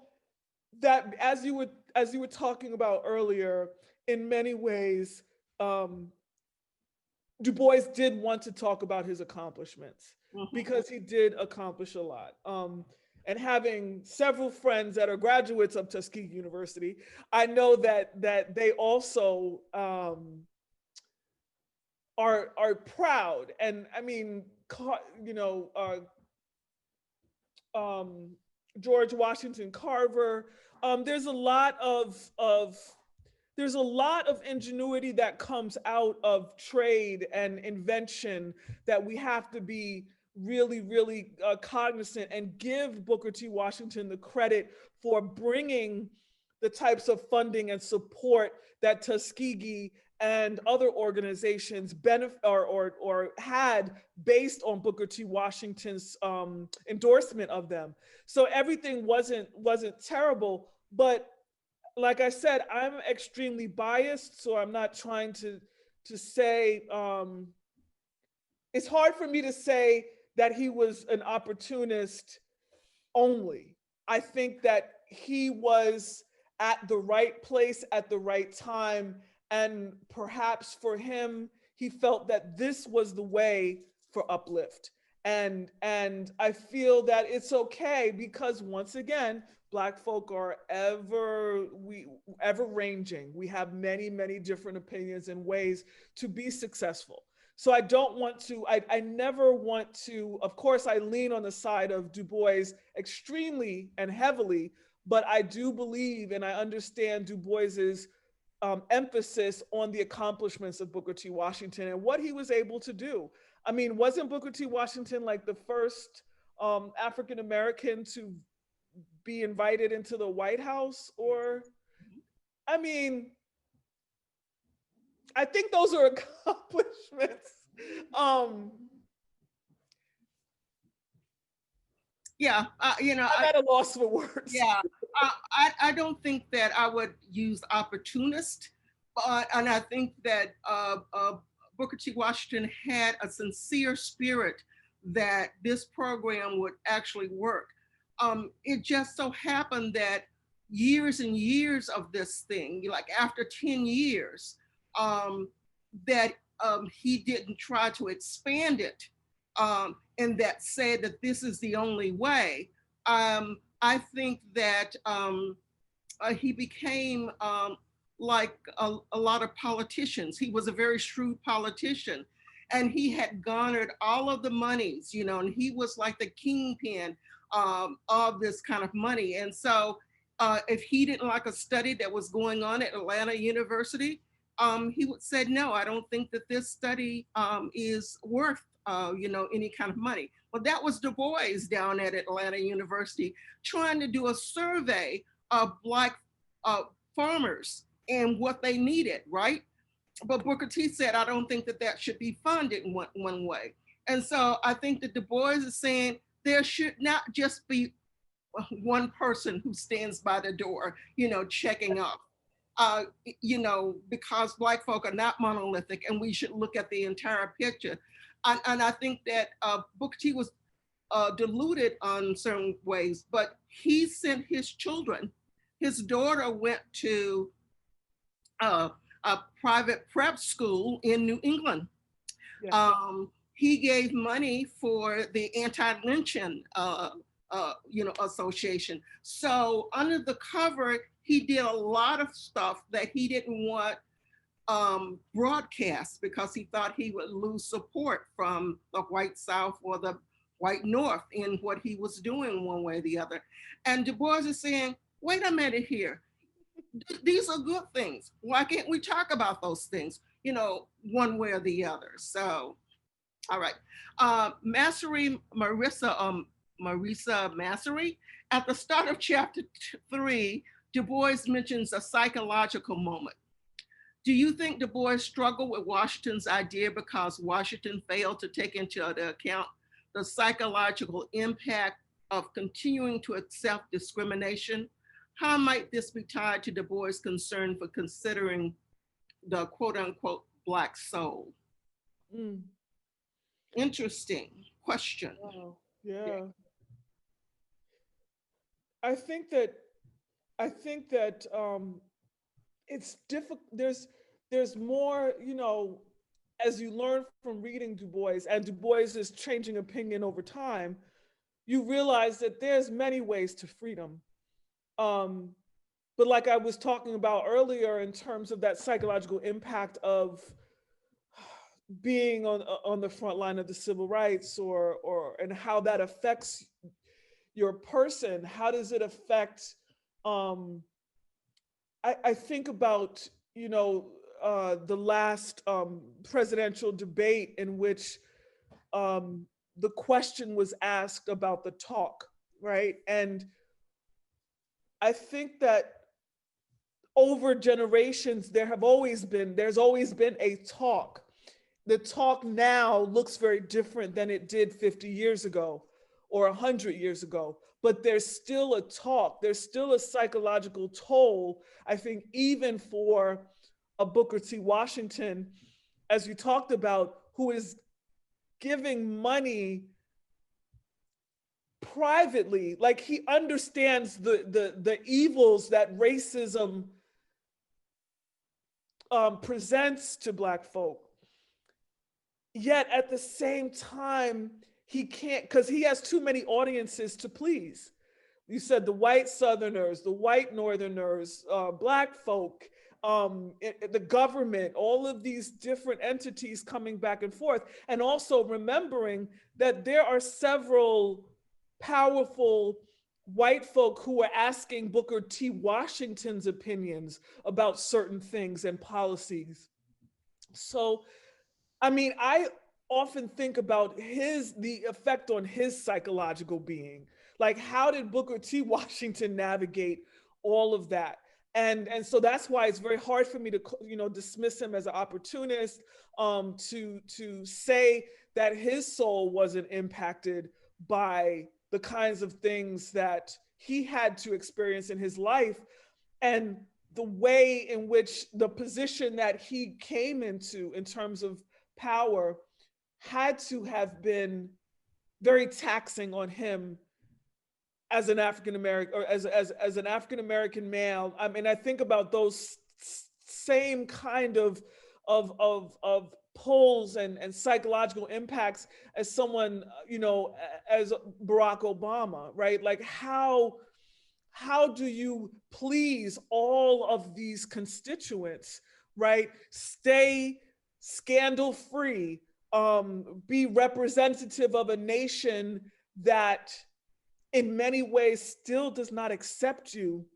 that as you were talking about earlier, in many ways, um, Du Bois did want to talk about his accomplishments because he did accomplish a lot. And having several friends that are graduates of Tuskegee University, I know that they also are proud. And I mean, you know, um, George Washington Carver. There's a lot of there's a lot of ingenuity that comes out of trade and invention that we have to be really, really cognizant and give Booker T. Washington the credit for bringing the types of funding and support that Tuskegee and other organizations or had based on Booker T. Washington's endorsement of them. So everything wasn't terrible, but like I said, I'm extremely biased, so I'm not trying to say. It's hard for me to say that he was an opportunist only. I think that he was at the right place at the right time, and perhaps for him, he felt that this was the way for uplift. And I feel that it's okay because once again, Black folk are ever ranging. We have many different opinions and ways to be successful. So I don't want to, I never want to, of course, I lean on the side of Du Bois extremely and heavily, but I do believe and I understand Du Bois's emphasis on the accomplishments of Booker T. Washington and what he was able to do. I mean, wasn't Booker T. Washington like the first African American to be invited into the White House? Or, I mean, I think those are accomplishments.
Yeah,
I'm at a loss for words.
Yeah, I don't think that I would use opportunist, and I think that Booker T. Washington had a sincere spirit that this program would actually work. It just so happened that years and years of this thing, like after 10 years, that he didn't try to expand it, and that said that this is the only way. I think that he became like a lot of politicians. He was a very shrewd politician, and he had garnered all of the monies, and he was like the kingpin of this kind of money. And so if he didn't like a study that was going on at Atlanta University, he would say, no, I don't think that this study is worth any kind of money. Well, that was Du Bois down at Atlanta University trying to do a survey of Black farmers and what they needed, right? But Booker T said, I don't think that that should be funded in one way. And so I think that Du Bois is saying there should not just be one person who stands by the door, checking up. Because Black folk are not monolithic and we should look at the entire picture. And I think that Booker T was deluded on certain ways, but he sent his children. His daughter went to a private prep school in New England. Yeah. He gave money for the anti-lynching association. So under the cover, he did a lot of stuff that he didn't want broadcast because he thought he would lose support from the white South or the white North in what he was doing one way or the other. And Du Bois is saying, wait a minute here. These are good things. Why can't we talk about those things, one way or the other? So, all right. Marissa Massary, at the start of chapter 3, Du Bois mentions a psychological moment. Do you think Du Bois struggled with Washington's idea because Washington failed to take into account the psychological impact of continuing to accept discrimination? How might this be tied to Du Bois' concern for considering the quote unquote Black soul? Interesting question.
Wow. Yeah. I think that it's difficult. There's more, as you learn from reading Du Bois, and Du Bois is changing opinion over time, you realize that there's many ways to freedom. Um, but like I was talking about earlier, in terms of that psychological impact of being on the front line of the civil rights, or and how that affects your person, how does it affect? I think about, the last presidential debate in which the question was asked about the talk, right? And I think that over generations, there's always been a talk. The talk now looks very different than it did 50 years ago or 100 years ago, but there's still a talk. There's still a psychological toll, I think, even for a Booker T. Washington, as you talked about, who is giving money privately. Like, he understands the evils that racism presents to Black folk. Yet at the same time, he can't, because he has too many audiences to please. You said the white Southerners, the white Northerners, Black folk, the government, all of these different entities coming back and forth. And also remembering that there are several powerful white folk who are asking Booker T. Washington's opinions about certain things and policies. So, I mean, I often think about the effect on his psychological being. Like, how did Booker T. Washington navigate all of that? And so that's why it's very hard for me to, dismiss him as an opportunist, to say that his soul wasn't impacted by the kinds of things that he had to experience in his life, and the way in which the position that he came into in terms of power had to have been very taxing on him as an African American, or as an African American male. I mean, I think about those same kind of pulls and psychological impacts as someone, as Barack Obama, right? Like, how do you please all of these constituents, right? Stay scandal free, be representative of a nation that in many ways still does not accept you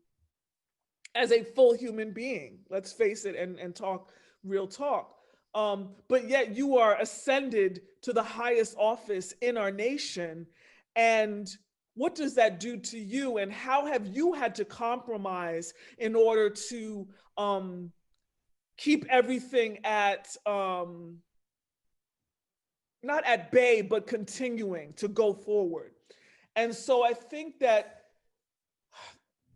as a full human being. Let's face it, and talk real talk. But yet you are ascended to the highest office in our nation. And what does that do to you? And how have you had to compromise in order to keep everything at, not at bay, but continuing to go forward? And so I think that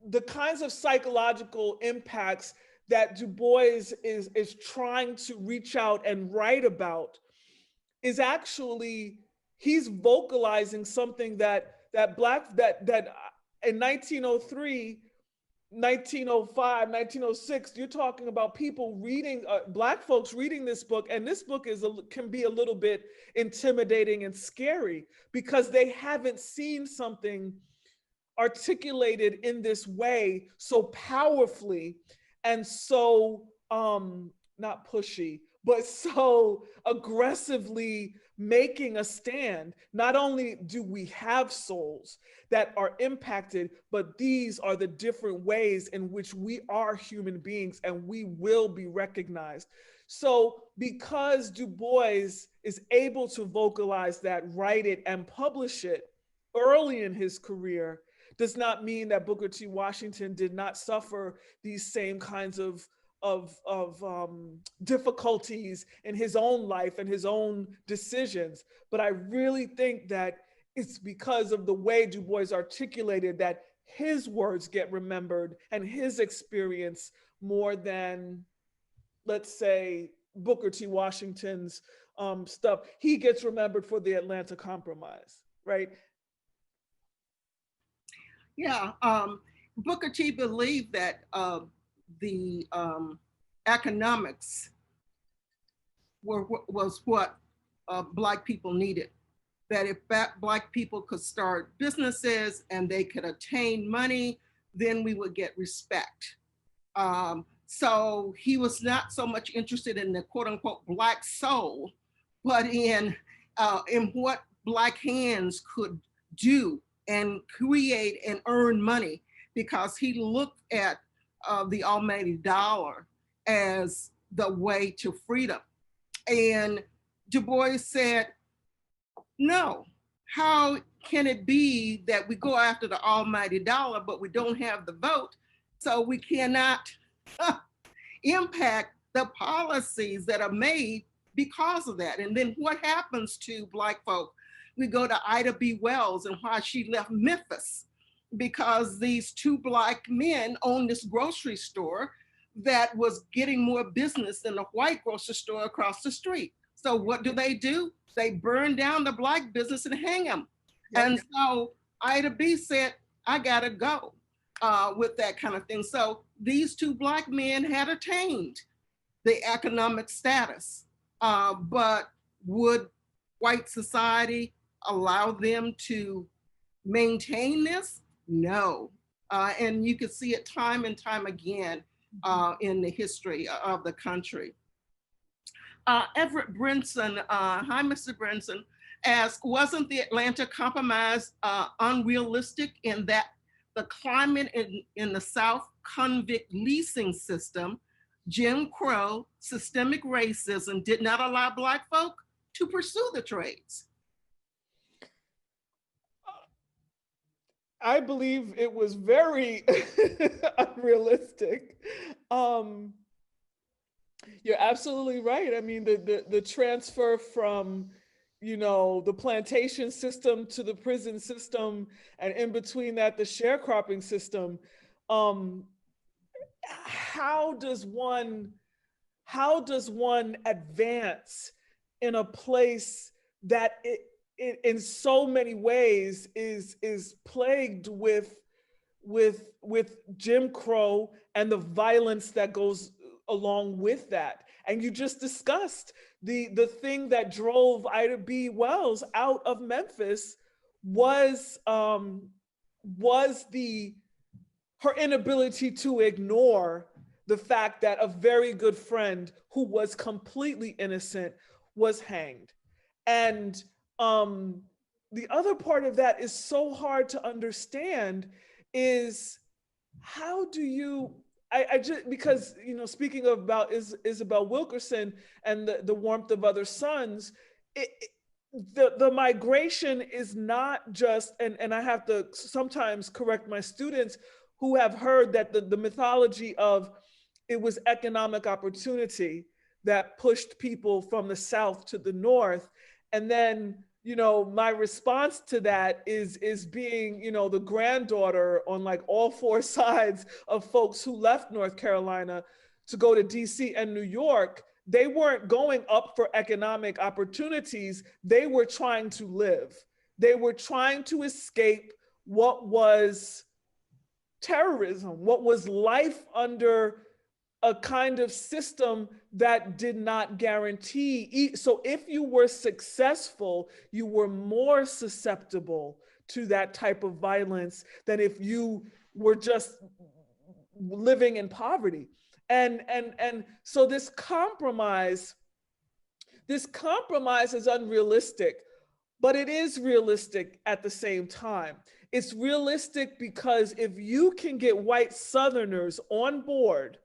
the kinds of psychological impacts that Du Bois is trying to reach out and write about is actually, he's vocalizing something that in 1903, 1905, 1906, you're talking about people reading, Black folks reading this book, and this book can be a little bit intimidating and scary because they haven't seen something articulated in this way so powerfully and so not pushy, but so aggressively making a stand. Not only do we have souls that are impacted, but these are the different ways in which we are human beings and we will be recognized. So because Du Bois is able to vocalize that, write it, and publish it early in his career, does not mean that Booker T. Washington did not suffer these same kinds of difficulties in his own life and his own decisions. But I really think that it's because of the way Du Bois articulated that his words get remembered and his experience more than, let's say, Booker T. Washington's stuff. He gets remembered for the Atlanta Compromise, right?
Yeah, Booker T believed that the economics was what Black people needed. That if Black people could start businesses and they could attain money, then we would get respect. So he was not so much interested in the quote unquote Black soul, but in what Black hands could do and create and earn money, because he looked at the almighty dollar as the way to freedom. And Du Bois said, no, how can it be that we go after the almighty dollar, but we don't have the vote? So we cannot impact the policies that are made because of that. And then what happens to Black folk? We go to Ida B. Wells and why she left Memphis, because these two Black men owned this grocery store that was getting more business than the white grocery store across the street. So what do? They burn down the Black business and hang them. Yep. And so Ida B said, I gotta go with that kind of thing. So these two Black men had attained the economic status, but would white society allow them to maintain this? No. And you can see it time and time again in the history of the country. Everett Brinson, hi Mr. Brinson, asked, wasn't the Atlanta Compromise unrealistic in that the climate in the South, convict leasing system, Jim Crow, systemic racism did not allow Black folk to pursue the trades?
I believe it was very unrealistic. You're absolutely right. I mean, the transfer from, you know, the plantation system to the prison system, and in between that, the sharecropping system. How does one advance in a place that it in so many ways is plagued with Jim Crow and the violence that goes along with that? And you just discussed the thing that drove Ida B. Wells out of Memphis was her inability to ignore the fact that a very good friend who was completely innocent was hanged. And the other part of that is so hard to understand is how do you, I just, because, you know, speaking about Isabel Wilkerson and the warmth of other suns, the migration is not just, and I have to sometimes correct my students who have heard that the mythology of it was economic opportunity that pushed people from the South to the North. And then, you know, my response to that is being, you know, the granddaughter on like all four sides of folks who left North Carolina to go to DC and New York. They weren't going up for economic opportunities. They were trying to live. They were trying to escape what was terrorism, what was life under a kind of system that did not guarantee. So if you were successful, you were more susceptible to that type of violence than if you were just living in poverty. And so this compromise is unrealistic, but it is realistic at the same time. It's realistic because if you can get white Southerners on board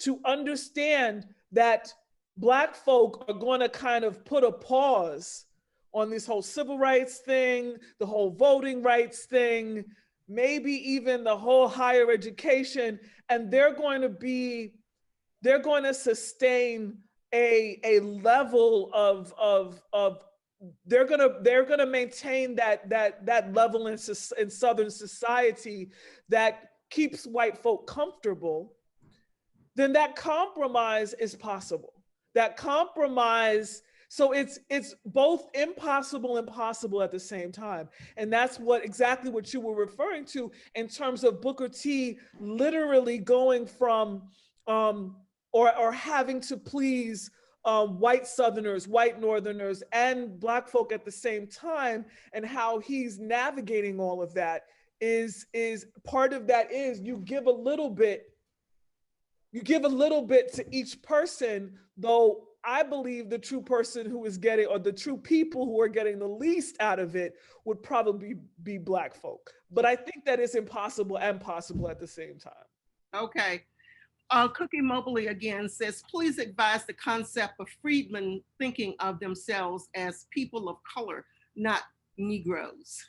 to understand that Black folk are going to kind of put a pause on this whole civil rights thing, the whole voting rights thing, maybe even the whole higher education, and they're going to sustain a level of they're gonna maintain that level in Southern society that keeps white folk comfortable, then that compromise is possible. That compromise So it's both impossible and possible at the same time. And that's exactly what you were referring to in terms of Booker T literally going from or having to please white Southerners, white Northerners, and Black folk at the same time, and how he's navigating all of that is part of that is you give a little bit to each person, though I believe the true person who is getting, or the true people who are getting the least out of it, would probably be Black folk. But I think that is impossible and possible at the same time.
Okay. Cookie Mobley again says, please advise the concept of freedmen thinking of themselves as people of color, not Negroes.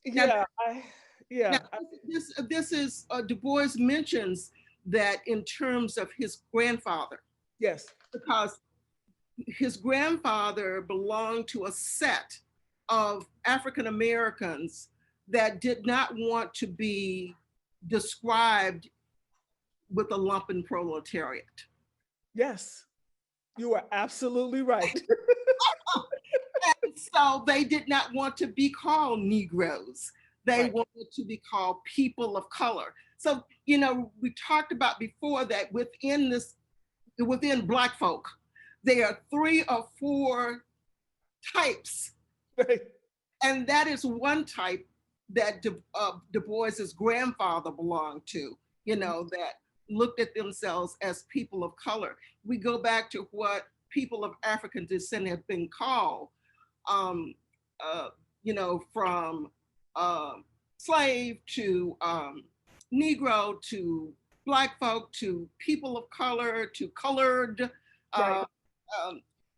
Yeah,
now, this is Du Bois mentions that in terms of his grandfather.
Yes.
Because his grandfather belonged to a set of African Americans that did not want to be described with a lumpen proletariat.
Yes, you are absolutely right.
And so they did not want to be called Negroes. They wanted to be called people of color. So, you know, we talked about before that within Black folk, there are 3 or 4 types.
Right.
And that is one type that Du Bois's grandfather belonged to, you know, that looked at themselves as people of color. We go back to what people of African descent have been called, you know, from slave to Negro to Black folk to people of color to colored,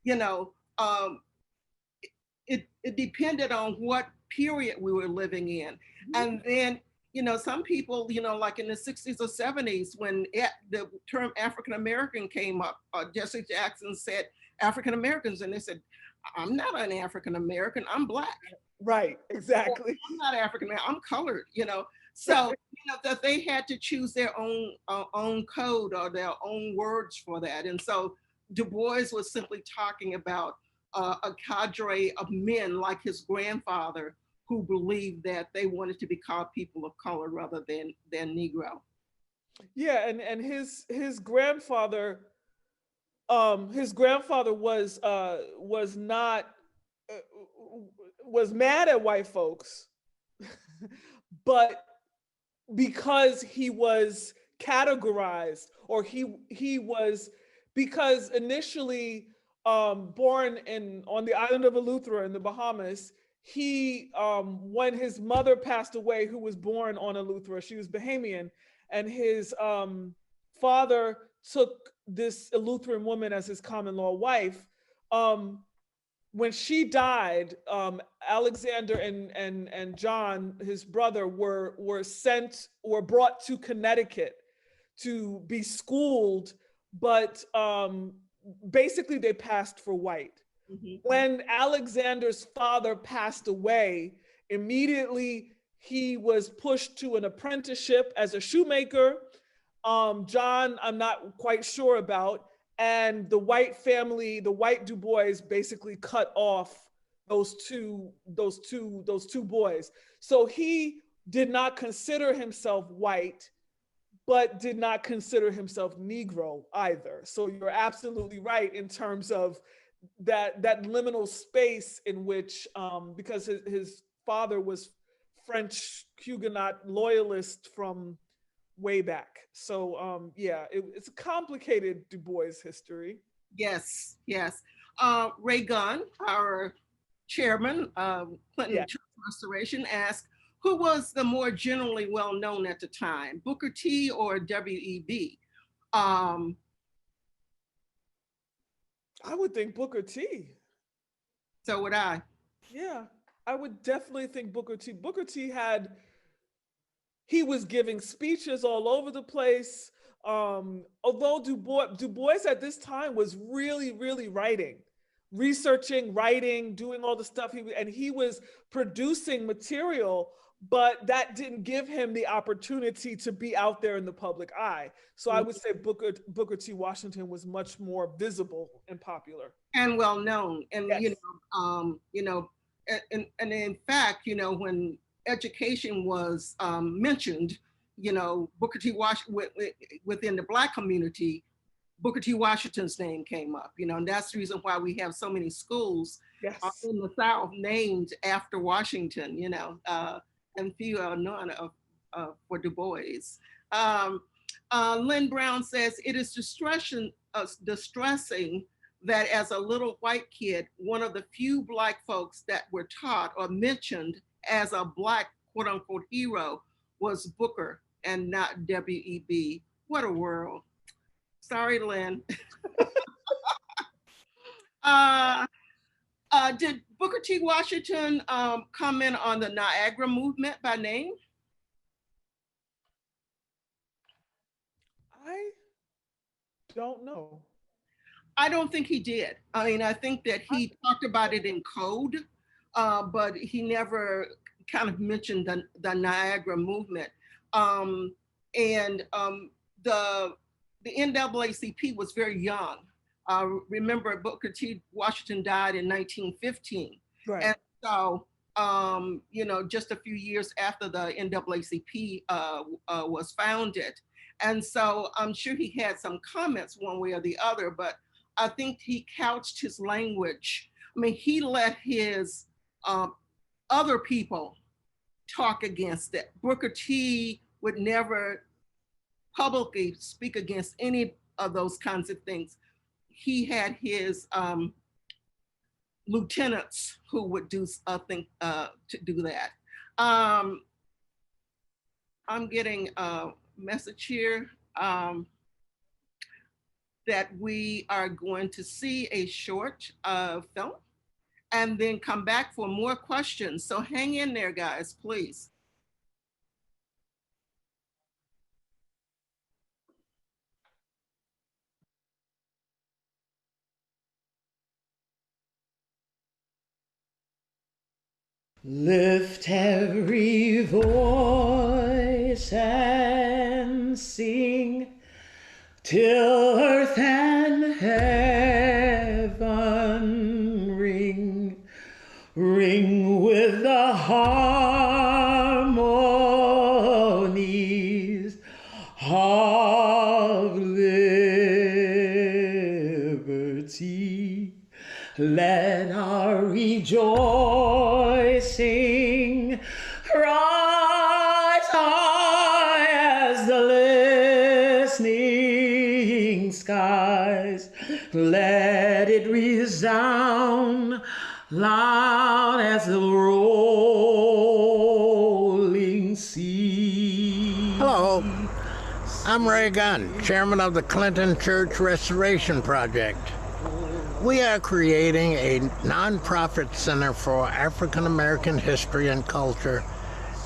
you know, it depended on what period we were living in. And then, you know, some people, you know, like in the 60s or 70s, when the term African American came up, Jesse Jackson said African Americans, and they said, I'm not an African American, I'm Black.
Right, exactly.
Or, I'm not African American, I'm colored, you know. So, you know, that they had to choose their own code or their own words for that. And so Du Bois was simply talking about a cadre of men like his grandfather who believed that they wanted to be called people of color rather than Negro.
Yeah, and his grandfather was mad at white folks, but because he was categorized, or because initially born on the island of Eleuthera in the Bahamas, he when his mother passed away, who was born on Eleuthera, she was Bahamian, and his father took this Eleutheran woman as his common law wife. When she died, Alexander and John, his brother, were brought to Connecticut to be schooled, but basically they passed for white. Mm-hmm. When Alexander's father passed away, immediately he was pushed to an apprenticeship as a shoemaker. John, I'm not quite sure about. And the white family, the white Du Bois, basically cut off those two boys. So he did not consider himself white, but did not consider himself Negro either. So you're absolutely right in terms of that liminal space in which, because his father was French Huguenot loyalist from way back. So yeah, it's a complicated Du Bois history.
Yes, yes. Ray Gunn, our chairman of Clinton Church Restoration, asked, who was the more generally well-known at the time, Booker T or W.E.B?
I would think Booker T.
So would I.
Yeah, I would definitely think Booker T. Booker T he was giving speeches all over the place. Although Du Bois at this time was really, really researching, writing, doing all the stuff. He was producing material but that didn't give him the opportunity to be out there in the public eye. So I would say Booker T. Washington was much more visible and popular.
And well known. And,
Yes.
And in fact, when education was mentioned, Booker T. Washington, within the Black community, Booker T. Washington's name came up, and that's the reason why we have so many schools
Yes.
in the South named after Washington, and few are none for Du Bois. Lynn Brown says, it is distressing that as a little white kid, one of the few Black folks that were taught or mentioned as a Black quote unquote hero was Booker and not W.E.B. What a world. Sorry, Lynn. Did Booker T. Washington comment on the Niagara movement by name?
I don't know.
I don't think he did. I mean, I think that he talked about it in code, but he never kind of mentioned the Niagara movement. The NAACP was very young. Remember, Booker T. Washington died in 1915.
Right.
And so, just a few years after the NAACP was founded. And so I'm sure he had some comments one way or the other, but I think he couched his language. I mean, he let his other people talk against it. Booker T would never publicly speak against any of those kinds of things. He had his lieutenants who would do something to do that. I'm getting a message here that we are going to see a short film and then come back for more questions. So hang in there, guys, please.
Lift every voice and sing till earth and heaven ring, ring with the harmonies of liberty. Let our rejoicing rise high as the listening skies. Let it resound loud as the rolling sea.
Hello, I'm Ray Gunn, chairman of the Clinton Church Restoration Project. We are creating a nonprofit center for African American history and culture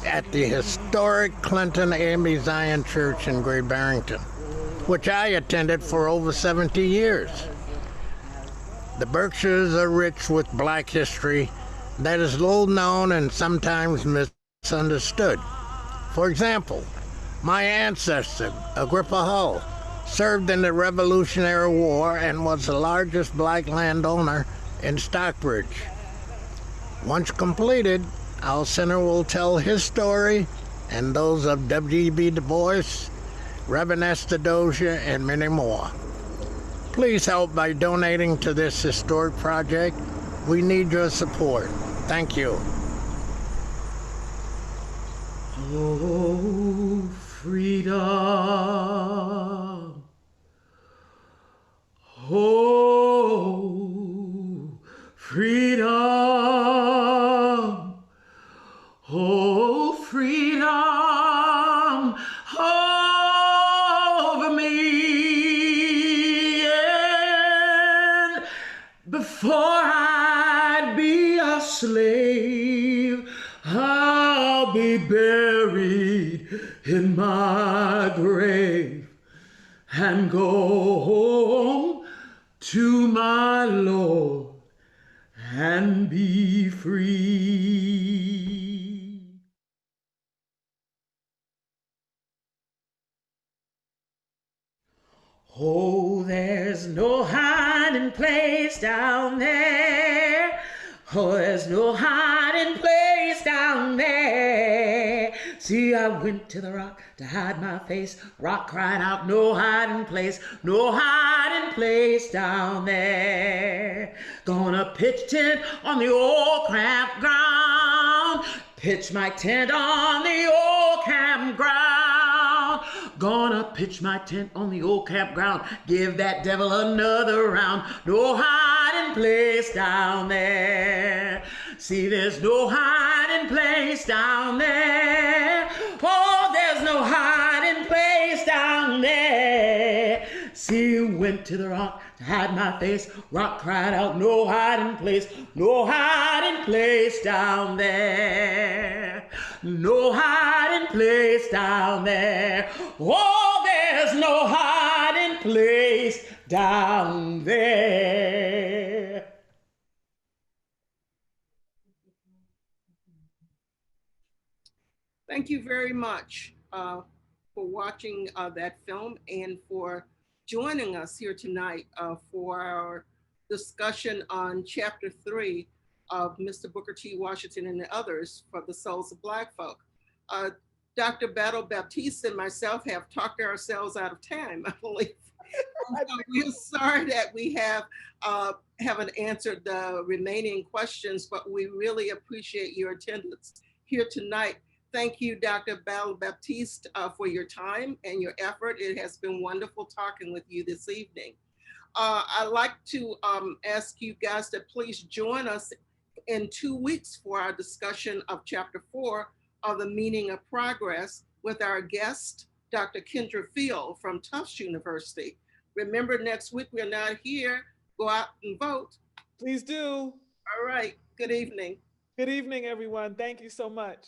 at the historic Clinton AME Zion Church in Great Barrington, which I attended for over 70 years. The Berkshires are rich with Black history that is little known and sometimes misunderstood. For example, my ancestor, Agrippa Hull, served in the Revolutionary War and was the largest Black landowner in Stockbridge. Once completed, our center will tell his story and those of W.E.B. Du Bois, Reverend Esther Dozier, and many more. Please help by donating to this historic project. We need your support. Thank you.
Oh, freedom. Oh, freedom. Oh, freedom over me. And before I'd be a slave, I'll be buried in my grave and go home to my Lord and be free. Oh, there's no hiding place down there. Oh, there's no hiding place down there. See, I went to the rock to hide my face. Rock cried out, no hiding place, no hiding place down there. Gonna pitch tent on the old campground. Pitch my tent on the old campground. Gonna pitch my tent on the old campground. Give that devil another round. No hiding place down there. See, there's no hiding place down there. Oh, there's no hiding place down there. See, went to the rock to hide my face. Rock cried out, no hiding place, no hiding place down there. No hiding place down there. Oh, there's no hiding place down there.
Thank you very much for watching that film and for joining us here tonight for our discussion on Chapter 3 of Mr. Booker T. Washington and the Others for the Souls of Black Folk. Dr. Battle-Baptiste and myself have talked ourselves out of time, I believe. We're sorry that we haven't answered the remaining questions, but we really appreciate your attendance here tonight. Thank you, Dr. Battle-Baptiste, for your time and your effort. It has been wonderful talking with you this evening. I'd like to ask you guys to please join us in 2 weeks for our discussion of Chapter 4 of The Meaning of Progress with our guest, Dr. Kendra Field from Tufts University. Remember, next week we're not here. Go out and vote.
Please do.
All right. Good evening.
Good evening, everyone. Thank you so much.